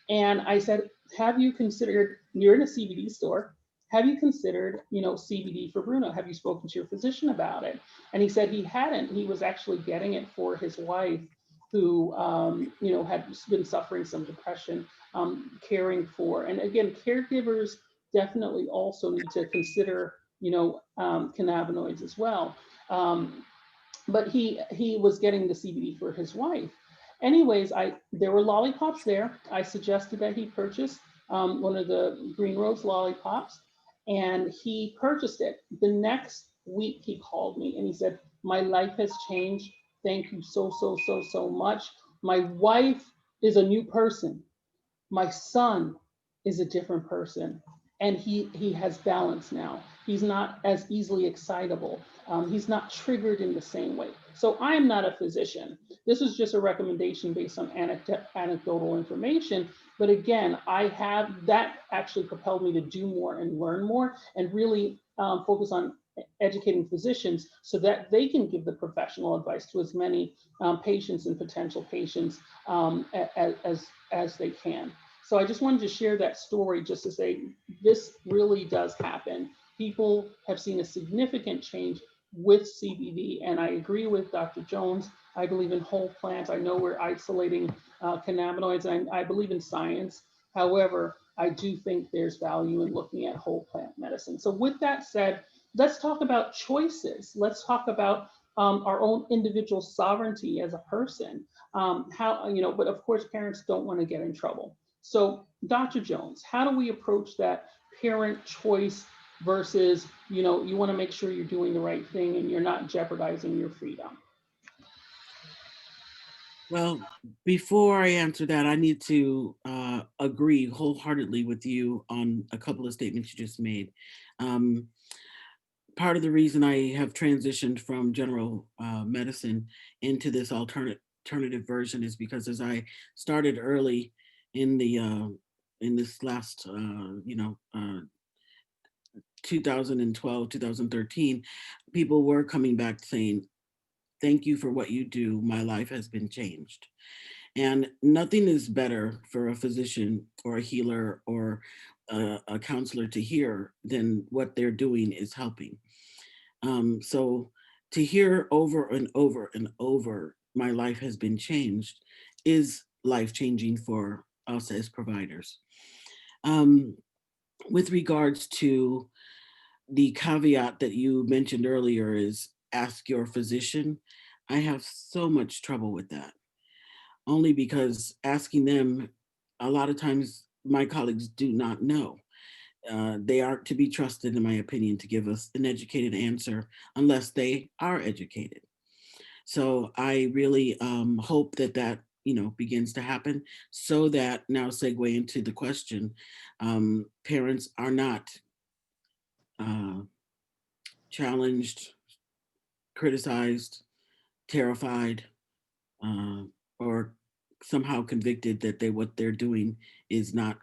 and I said, "Have you considered? You're in a CBD store. Have you considered, you know, CBD for Bruno? Have you spoken to your physician about it?" And he said he hadn't. He was actually getting it for his wife, who, you know, had been suffering some depression, caring for. And again, caregivers definitely also need to consider, you know, cannabinoids as well. But he was getting the CBD for his wife. Anyways, there were lollipops there. I suggested that he purchase one of the Green Roads lollipops, and he purchased it. The next week he called me and he said, "My life has changed. Thank you so much. My wife is a new person. My son is a different person, and he has balance now. He's not as easily excitable. He's not triggered in the same way." So I am not a physician. This is just a recommendation based on anecdotal information. But again, that actually propelled me to do more and learn more, and really focus on educating physicians so that they can give the professional advice to as many patients and potential patients as they can. So I just wanted to share that story just to say this really does happen. People have seen a significant change with CBD, and I agree with Dr. Jones. I believe in whole plants. I know we're isolating cannabinoids, and I believe in science. However, I do think there's value in looking at whole plant medicine. So with that said, let's talk about choices. Let's talk about our own individual sovereignty as a person. How, you know, but of course, parents don't want to get in trouble. So Dr. Jones, how do we approach that parent choice versus, you know, you want to make sure you're doing the right thing and you're not jeopardizing your freedom? Well, before I answer that, I need to agree wholeheartedly with you on a couple of statements you just made. Part of the reason I have transitioned from general medicine into this alternative version is because as I started early in this last 2012, 2013, people were coming back saying, "Thank you for what you do. My life has been changed." And nothing is better for a physician or a healer or a counselor to hear than what they're doing is helping. So to hear over and over and over, my life has been changed, is life changing for us as providers. Um, with regards to the caveat that you mentioned earlier is ask your physician. I have so much trouble with that, only because asking them, a lot of times my colleagues do not know. They aren't to be trusted, in my opinion, to give us an educated answer unless they are educated. So I really hope that that begins to happen, so that now segue into the question, parents are not uh, challenged, criticized, terrified, uh, or somehow convicted that what they're doing is not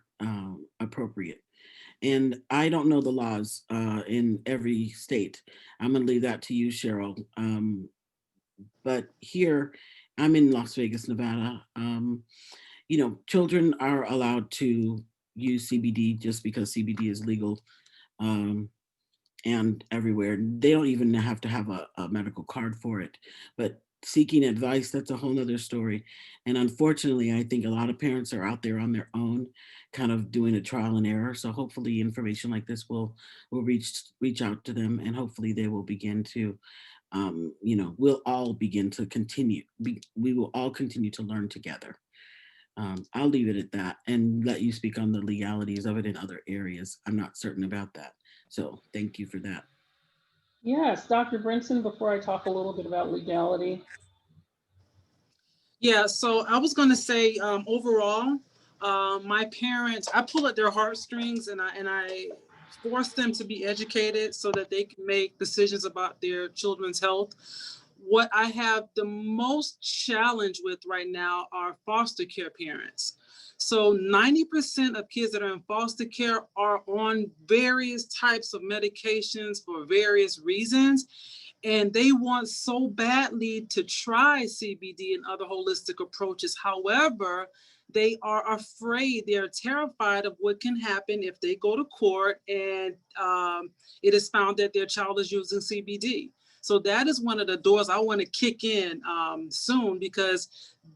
appropriate. And I don't know the laws in every state. I'm going to leave that to you, Cheryl. But here, I'm in Las Vegas, Nevada. Children are allowed to use CBD just because CBD is legal. And everywhere. They don't even have to have a medical card for it. But seeking advice, that's a whole nother story. And unfortunately, I think a lot of parents are out there on their own, kind of doing a trial and error. So hopefully information like this will reach out to them, and hopefully they will begin to we'll all begin to we will all continue to learn together. I'll leave it at that and let you speak on the legalities of it in other areas. I'm not certain about that. So thank you for that. Yes, Dr. Brinson, before I talk a little bit about legality. Yeah, so I was gonna say, overall, my parents, I pull at their heartstrings, and I force them to be educated so that they can make decisions about their children's health. What I have the most challenge with right now are foster care parents. So 90% of kids that are in foster care are on various types of medications for various reasons. And they want so badly to try CBD and other holistic approaches. However, they are afraid, they're terrified of what can happen if they go to court and it is found that their child is using CBD. So that is one of the doors I want to kick in soon, because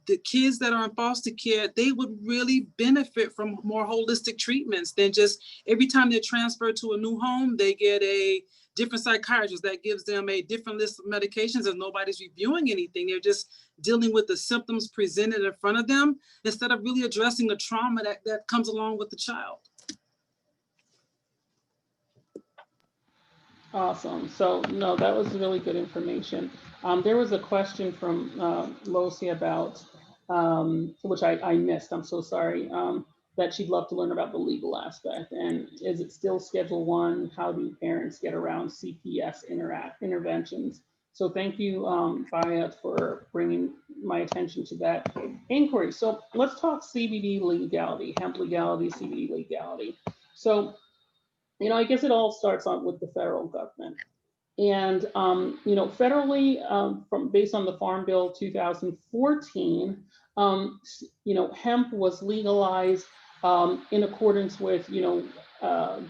the kids that are in foster care, they would really benefit from more holistic treatments than just every time they're transferred to a new home, they get a different psychiatrist that gives them a different list of medications, and nobody's reviewing anything. They're just dealing with the symptoms presented in front of them instead of really addressing the trauma that comes along with the child. Awesome. So no, that was really good information. There was a question from Losi about, which I missed, I'm so sorry, that she'd love to learn about the legal aspect. And is it still Schedule 1? How do parents get around CPS interventions? So thank you, Bayat, for bringing my attention to that inquiry. So let's talk CBD legality, hemp legality, CBD legality. So I guess it all starts on with the federal government. And, federally, from based on the Farm Bill 2014, hemp was legalized in accordance with,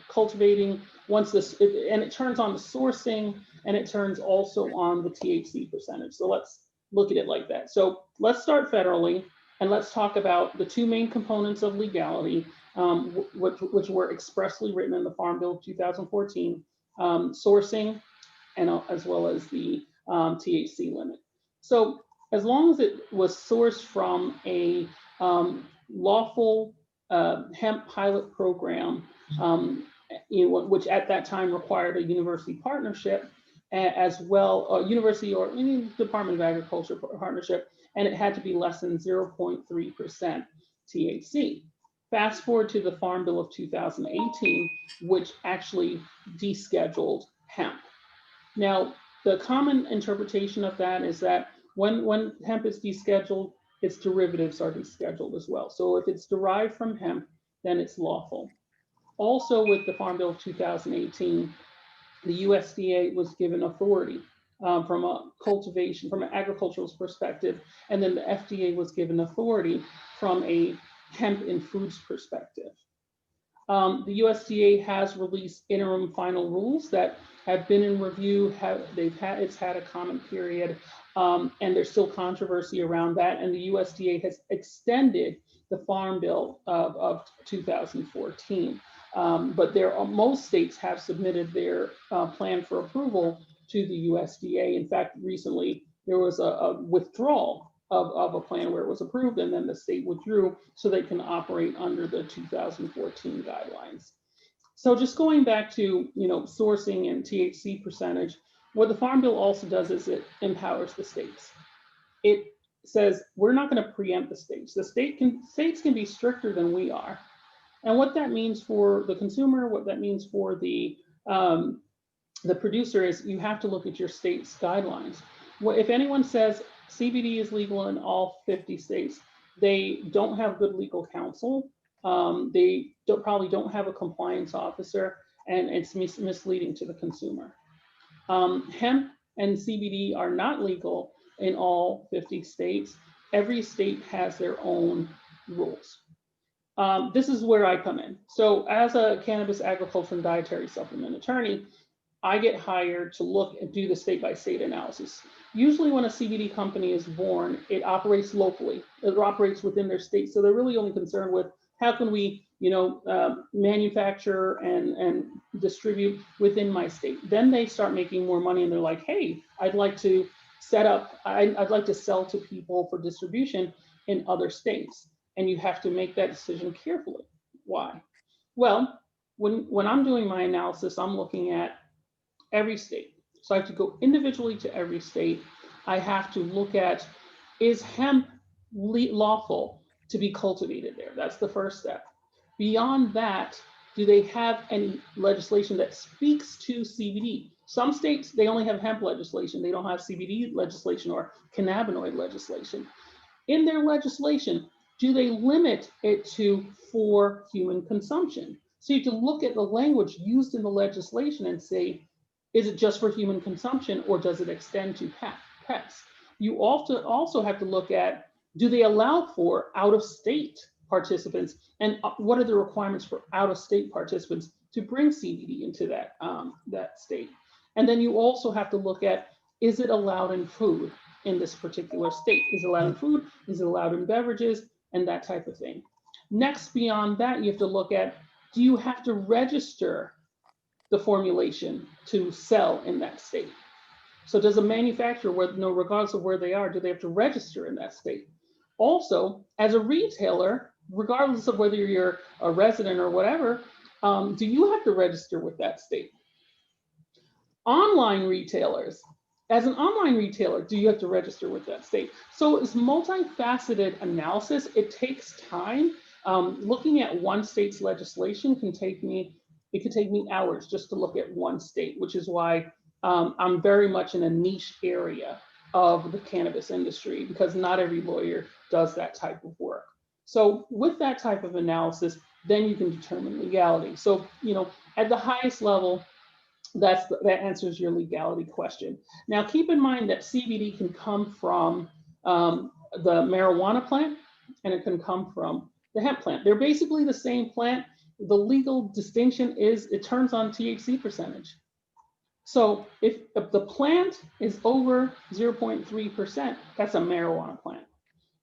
cultivating once this, and it turns on the sourcing, and it turns also on the THC percentage. So let's look at it like that. So let's start federally, and let's talk about the two main components of legality, which were expressly written in the Farm Bill of 2014, sourcing, and as well as the THC limit. So as long as it was sourced from a lawful hemp pilot program, which at that time required a university partnership, as well, university or any Department of Agriculture partnership, and it had to be less than 0.3% THC. Fast forward to the Farm Bill of 2018, which actually descheduled hemp. Now, the common interpretation of that is that when hemp is descheduled, its derivatives are descheduled as well. So if it's derived from hemp, then it's lawful. Also with the Farm Bill of 2018, the USDA was given authority from a cultivation, from an agricultural perspective, and then the FDA was given authority from a hemp and foods perspective. The USDA has released interim final rules that have been in review. It's had a comment period, and there's still controversy around that. And the USDA has extended the Farm Bill of 2014. But most states have submitted their plan for approval to the USDA. In fact, recently there was a withdrawal of a plan where it was approved, and then the state withdrew so they can operate under the 2014 guidelines. So just going back to sourcing and THC percentage, what the Farm Bill also does is it empowers the states. It says we're not going to preempt the states. States can be stricter than we are. And what that means for the consumer, what that means for the producer is you have to look at your state's guidelines. If anyone says CBD is legal in all 50 states, they don't have good legal counsel. They probably don't have a compliance officer, and it's misleading to the consumer. Hemp and CBD are not legal in all 50 states. Every state has their own rules. This is where I come in. So as a cannabis agriculture and dietary supplement attorney, I get hired to look and do the state-by-state analysis. Usually when a CBD company is born, it operates locally. It operates within their state. So they're really only concerned with how can we, manufacture and distribute within my state. Then they start making more money and they're like, hey, I'd like to I'd like to sell to people for distribution in other states. And you have to make that decision carefully. Why? Well, when I'm doing my analysis, I'm looking at every state. So I have to go individually to every state. I have to look at, is hemp lawful to be cultivated there? That's the first step. Beyond that, do they have any legislation that speaks to CBD? Some states, they only have hemp legislation. They don't have CBD legislation or cannabinoid legislation. In their legislation, do they limit it to for human consumption? So you have to look at the language used in the legislation and say, is it just for human consumption or does it extend to pets? You also have to look at, do they allow for out-of-state participants, and what are the requirements for out-of-state participants to bring CBD into that state? And then you also have to look at, is it allowed in food in this particular state? Is it allowed in food? Is it allowed in beverages? And that type of thing. Next, beyond that, you have to look at, do you have to register the formulation to sell in that state? So does a manufacturer, regardless of where they are, do they have to register in that state? Also, as a retailer, regardless of whether you're a resident or whatever, do you have to register with that state? Online retailers, as an online retailer, do you have to register with that state? So it's multifaceted analysis. It takes time. Looking at one state's legislation could take me hours just to look at one state, which is why I'm very much in a niche area of the cannabis industry, because not every lawyer does that type of work. So with that type of analysis, then you can determine legality. So, at the highest level, that answers your legality question. Now, keep in mind that CBD can come from the marijuana plant, and it can come from the hemp plant. They're basically the same plant. The legal distinction is it turns on THC percentage. So if the plant is over 0.3%, that's a marijuana plant.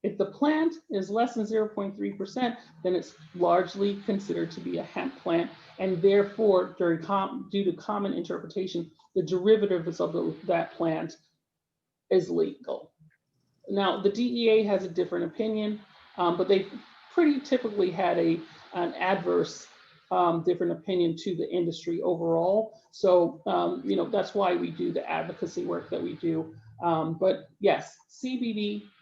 If the plant is less than 0.3%, then it's largely considered to be a hemp plant. And therefore, due to common interpretation, the derivatives of that plant is legal. Now, the DEA has a different opinion, but they pretty typically had an adverse different opinion to the industry overall. So, that's why we do the advocacy work that we do. But yes,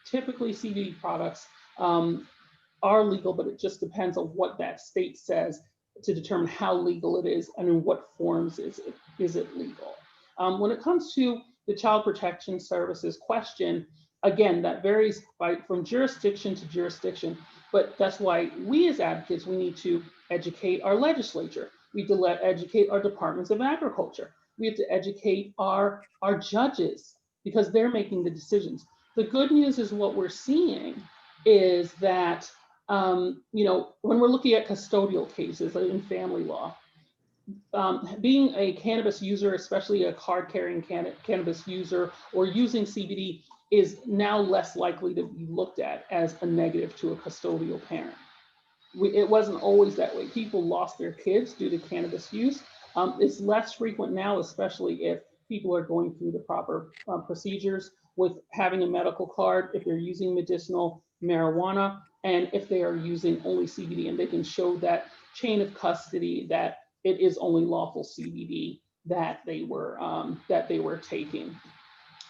typically CBD products are legal, but it just depends on what that state says to determine how legal it is and in what forms is it legal. When it comes to the Child Protection Services question, again, that varies from jurisdiction to jurisdiction, but that's why we as advocates, we need to educate our legislature. We need to educate our departments of agriculture. We have to educate our judges because they're making the decisions. The good news is what we're seeing is that, when we're looking at custodial cases in family law, being a cannabis user, especially a card-carrying cannabis user or using CBD, is now less likely to be looked at as a negative to a custodial parent. It wasn't always that way. People lost their kids due to cannabis use. It's less frequent now, especially if people are going through the proper procedures with having a medical card, if they're using medicinal marijuana, and if they are using only CBD, and they can show that chain of custody that it is only lawful CBD that they were taking.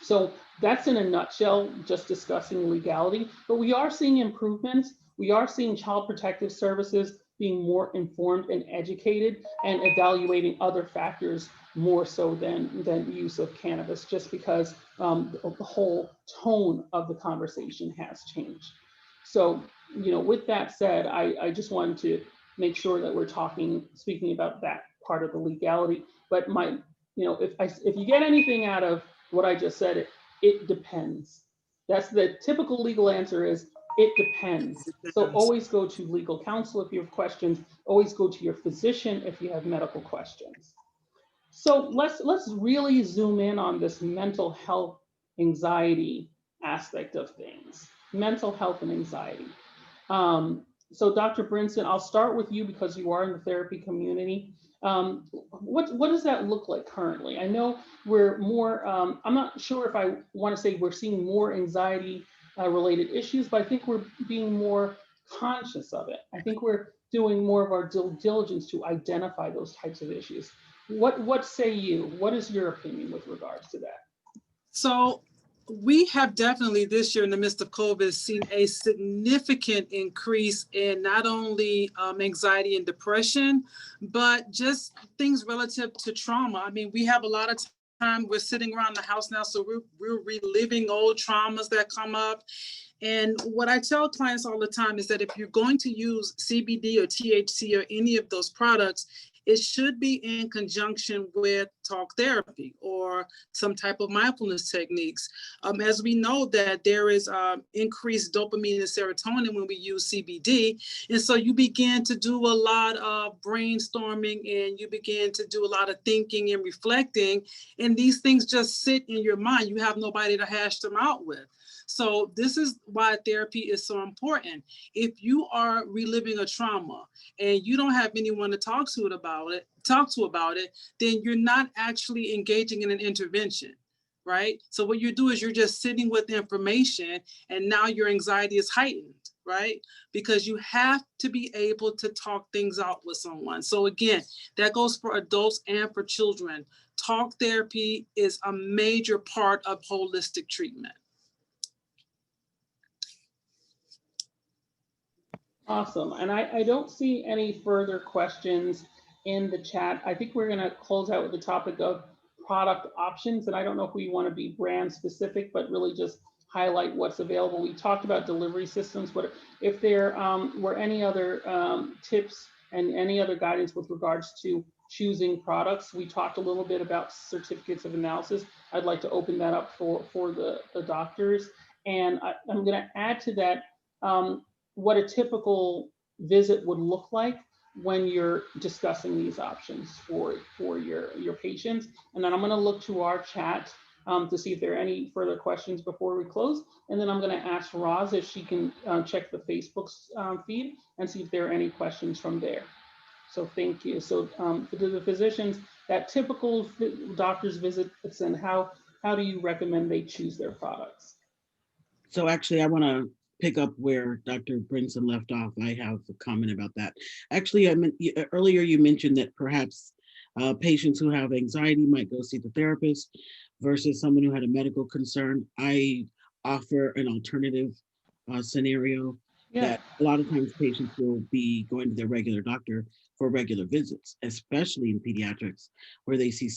So that's in a nutshell, just discussing legality, but we are seeing improvements. We are seeing Child Protective Services being more informed and educated and evaluating other factors more so than use of cannabis, just because the whole tone of the conversation has changed. So, with that said, I just wanted to make sure that we're speaking about that part of the legality. But if you get anything out of what I just said, it depends. That's the typical legal answer is it depends. So always go to legal counsel if you have questions. Always go to your physician if you have medical questions. So let's really zoom in on this mental health anxiety aspect of things. Mental health and anxiety. So Dr. Brinson, I'll start with you because you are in the therapy community. What does that look like currently? I know we're more, I'm not sure if I want to say we're seeing more anxiety related issues, but I think we're being more conscious of it. I think we're doing more of our due diligence to identify those types of issues. What say you? What is your opinion with regards to that? So we have definitely this year in the midst of COVID seen a significant increase in not only anxiety and depression, but just things relative to trauma. I mean, we have a lot of time, we're sitting around the house now, so we're reliving old traumas that come up. And what I tell clients all the time is that if you're going to use CBD or THC or any of those products, it should be in conjunction with talk therapy or some type of mindfulness techniques. As we know that there is increased dopamine and serotonin when we use CBD. And so you begin to do a lot of brainstorming and you begin to do a lot of thinking and reflecting. And these things just sit in your mind. You have nobody to hash them out with. So this is why therapy is so important. If you are reliving a trauma and you don't have anyone to talk to about it, then you're not actually engaging in an intervention, right? So what you do is you're just sitting with information and now your anxiety is heightened, right? Because you have to be able to talk things out with someone. So again, that goes for adults and for children. Talk therapy is a major part of holistic treatment. Awesome. And I don't see any further questions in the chat. I think we're going to close out with the topic of product options. And I don't know if we want to be brand specific, but really just highlight what's available. We talked about delivery systems, but if there were any other tips and any other guidance with regards to choosing products, we talked a little bit about certificates of analysis. I'd like to open that up for the doctors. And I'm going to add to that what a typical visit would look like when you're discussing these options for your patients. And then I'm going to look to our chat to see if there are any further questions before we close. And then I'm going to ask Roz if she can check the Facebook feed and see if there are any questions from there. So thank you. So for the physicians, that typical doctor's visits, and how do you recommend they choose their products? So actually, I want to pick up where Dr. Brinson left off. I have a comment about that. Actually, earlier you mentioned that perhaps patients who have anxiety might go see the therapist versus someone who had a medical concern. I offer an alternative scenario that a lot of times patients will be going to their regular doctor for regular visits, especially in pediatrics, where they see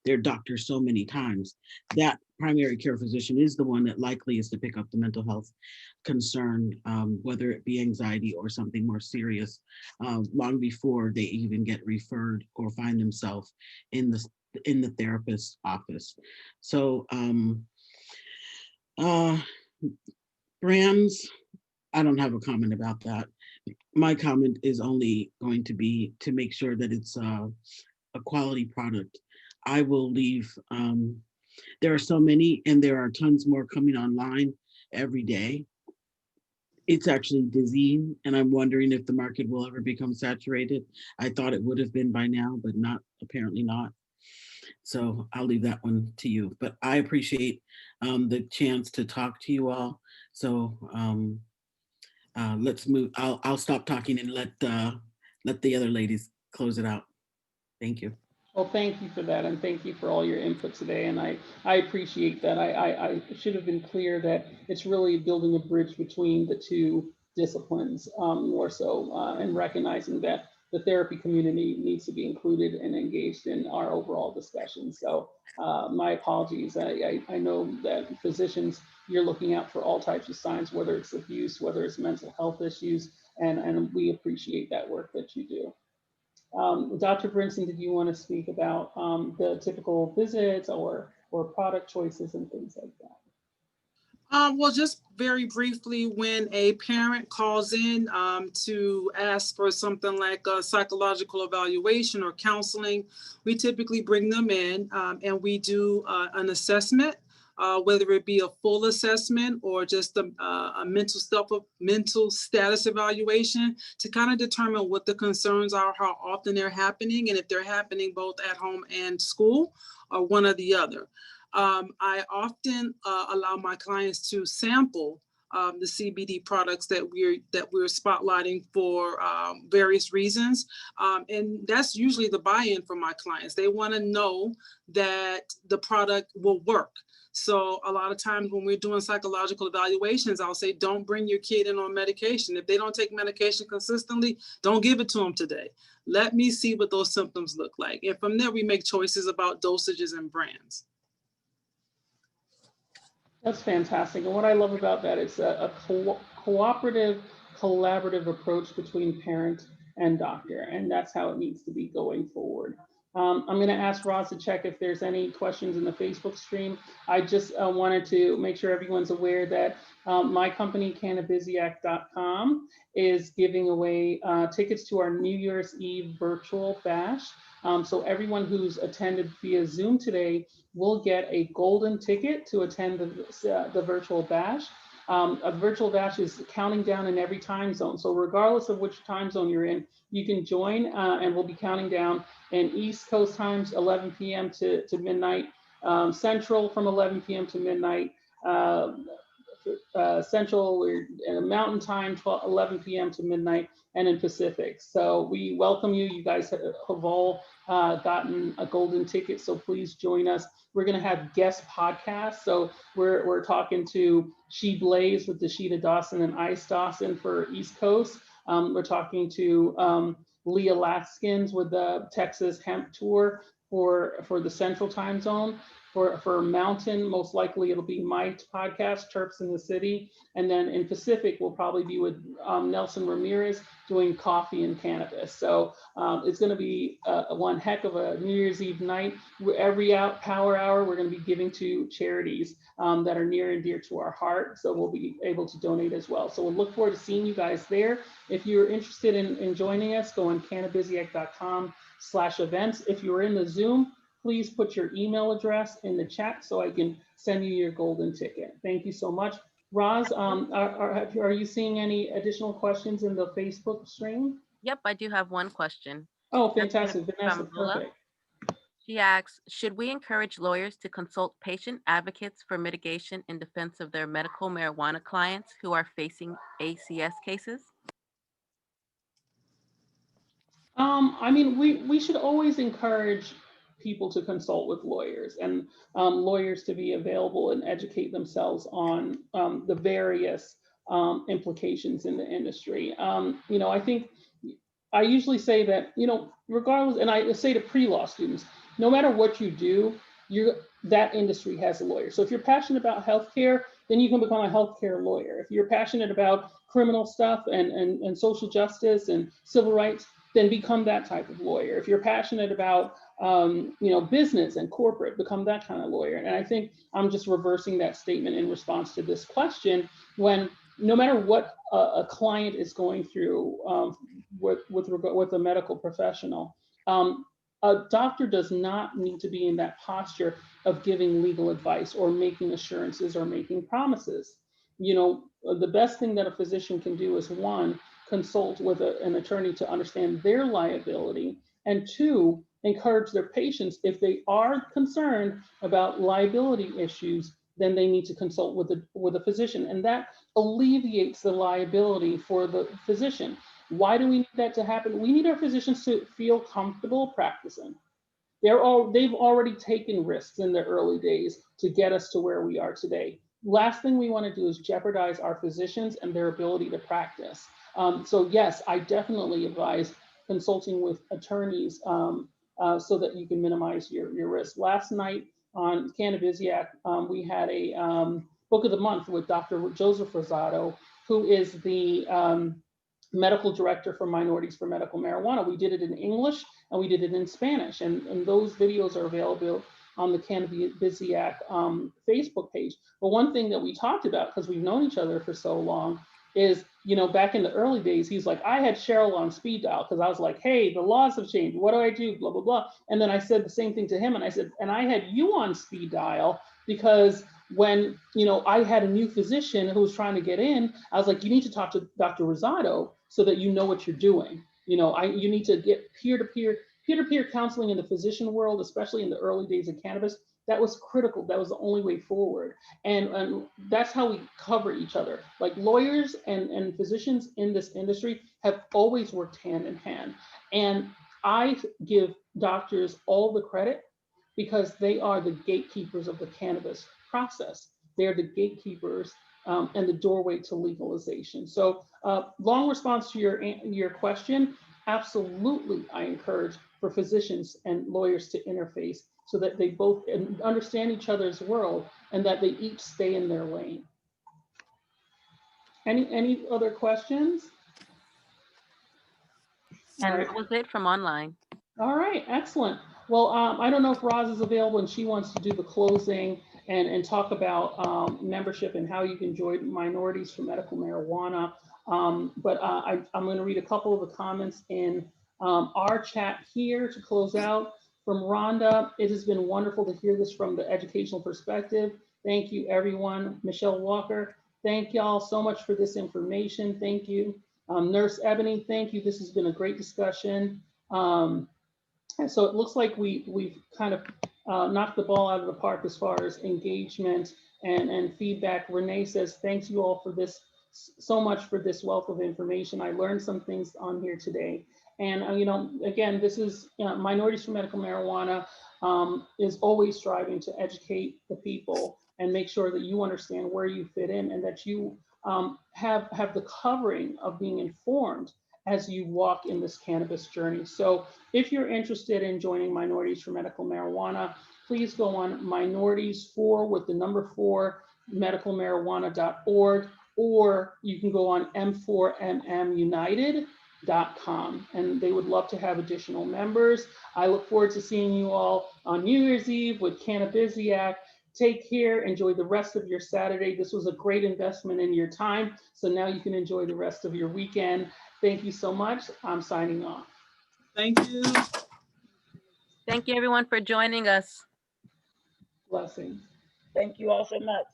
their doctor so many times. That primary care physician is the one that likely is to pick up the mental health concern, whether it be anxiety or something more serious, long before they even get referred or find themselves in in the therapist's office. So uh, brands, I don't have a comment about that. My comment is only going to be to make sure that it's a quality product. I will leave. There are so many, and there are tons more coming online every day. It's actually dizzying, and I'm wondering if the market will ever become saturated. I thought it would have been by now, but not, apparently not. So I'll leave that one to you. But I appreciate the chance to talk to you all. So let's move. I'll stop talking and let the other ladies close it out. Thank you. Well, thank you for that, and thank you for all your input today. And I appreciate that. I should have been clear that it's really building a bridge between the two disciplines, more so, and recognizing that the therapy community needs to be included and engaged in our overall discussion. So my apologies. I know that physicians, you're looking out for all types of signs, whether it's abuse, whether it's mental health issues, and we appreciate that work that you do. Dr. Brinson, did you want to speak about the typical visits or product choices and things like that? Well, just very briefly, when a parent calls in to ask for something like a psychological evaluation or counseling, we typically bring them in and we do an assessment, whether it be a full assessment or just a mental status evaluation to kind of determine what the concerns are, how often they're happening, and if they're happening both at home and school or one or the other. I often allow my clients to sample the CBD products that we're spotlighting for various reasons, and that's usually the buy-in from my clients. They want to know that the product will work. So a lot of times when we're doing psychological evaluations, I'll say, don't bring your kid in on medication. If they don't take medication consistently, don't give it to them today. Let me see what those symptoms look like. And from there, we make choices about dosages and brands. That's fantastic. And what I love about that is a cooperative, collaborative approach between parent and doctor. And that's how it needs to be going forward. I'm going to ask Roz to check if there's any questions in the Facebook stream. I just wanted to make sure everyone's aware that my company, Cannabiziac.com, is giving away tickets to our New Year's Eve virtual bash. So everyone who's attended via Zoom today will get a golden ticket to attend the virtual bash. A virtual bash is counting down in every time zone. So regardless of which time zone you're in, you can join and we'll be counting down in East Coast times, 11 p.m. to midnight, Central from 11 p.m. to midnight, Central or Mountain time, 11 p.m. to midnight, and in Pacific. So we welcome you. You guys have all gotten a golden ticket, so please join us. We're going to have guest podcasts. So we're talking to She Blaze with Dashita Dawson and Ice Dawson for East Coast. We're talking to Leah Laskins with the Texas Hemp Tour for the Central Time Zone. For Mountain, most likely it'll be my podcast, Terps in the City. And then in Pacific, we'll probably be with Nelson Ramirez doing coffee and cannabis. So it's going to be one heck of a New Year's Eve night. Every power hour, we're going to be giving to charities that are near and dear to our heart. So we'll be able to donate as well. So we'll look forward to seeing you guys there. If you're interested in joining us, go on cannabiziac.com/events. If you're in the Zoom, please put your email address in the chat so I can send you your golden ticket. Thank you so much. Roz, are you seeing any additional questions in the Facebook stream? Yep, I do have one question. Oh, fantastic. Vanessa, From Lola. perfect. She asks, should we encourage lawyers to consult patient advocates for mitigation in defense of their medical marijuana clients who are facing ACS cases? I mean, we should always encourage people to consult with lawyers and lawyers to be available and educate themselves on the various implications in the industry. I think I usually say that, regardless, and I say to pre-law students, no matter what you do, that industry has a lawyer. So if you're passionate about healthcare, then you can become a healthcare lawyer. If you're passionate about criminal stuff and social justice and civil rights, then become that type of lawyer. If you're passionate about business and corporate, become that kind of lawyer. And I think I'm just reversing that statement in response to this question, when no matter what a client is going through with a medical professional, a doctor does not need to be in that posture of giving legal advice or making assurances or making promises. The best thing that a physician can do is, one, consult with an attorney to understand their liability, and two, encourage their patients, if they are concerned about liability issues, then they need to consult with a physician, and that alleviates the liability for the physician. Why do we need that to happen? We need our physicians to feel comfortable practicing. They've already taken risks in the early days to get us to where we are today. Last thing we want to do is jeopardize our physicians and their ability to practice. So yes, I definitely advise consulting with attorneys so that you can minimize your risk. Last night on Cannabiziac, we had a book of the month with Dr. Joseph Rosado, who is the medical director for Minorities for Medical Marijuana. We did it in English and we did it in Spanish, and those videos are available on the Cannabiziac Facebook page. But one thing that we talked about, because we've known each other for so long, is, back in the early days, he's like, I had Cheryl on speed dial because I was like, hey, the laws have changed. What do I do? Blah, blah, blah. And then I said the same thing to him. And I said, and I had you on speed dial because when, I had a new physician who was trying to get in, I was like, you need to talk to Dr. Rosado so that you know what you're doing. You need to get peer-to-peer counseling in the physician world, especially in the early days of cannabis. That was critical. That was the only way forward. And that's how we cover each other. Like lawyers and physicians in this industry have always worked hand in hand. And I give doctors all the credit because they are the gatekeepers of the cannabis process. They're the gatekeepers and the doorway to legalization. So long response to your question, absolutely, I encourage for physicians and lawyers to interface so that they both understand each other's world and that they each stay in their lane. Any other questions? And that was it from online. All right, excellent. Well, I don't know if Roz is available and she wants to do the closing and talk about membership and how you can join Minorities for Medical Marijuana. But I'm going to read a couple of the comments in our chat here to close out. From Rhonda, it has been wonderful to hear this from the educational perspective. Thank you, everyone. Michelle Walker, thank y'all so much for this information. Thank you. Nurse Ebony, thank you. This has been a great discussion. And so it looks like we've kind of knocked the ball out of the park as far as engagement and feedback. Renee says, thanks you all for this, so much for this wealth of information. I learned some things on here today. And, again, this is Minorities for Medical Marijuana is always striving to educate the people and make sure that you understand where you fit in and that you have the covering of being informed as you walk in this cannabis journey. So if you're interested in joining Minorities for Medical Marijuana, please go on minorities4 with the number 4 medicalmarijuana.org, or you can go on M4MMUnited.com, and they would love to have additional members. I look forward to seeing you all on New Year's Eve with Cannabiziac. Take care, enjoy the rest of your Saturday. This was a great investment in your time, so now you can enjoy the rest of your weekend. Thank you so much. I'm signing off. Thank you. Thank you, everyone, for joining us. Blessings. Thank you all so much.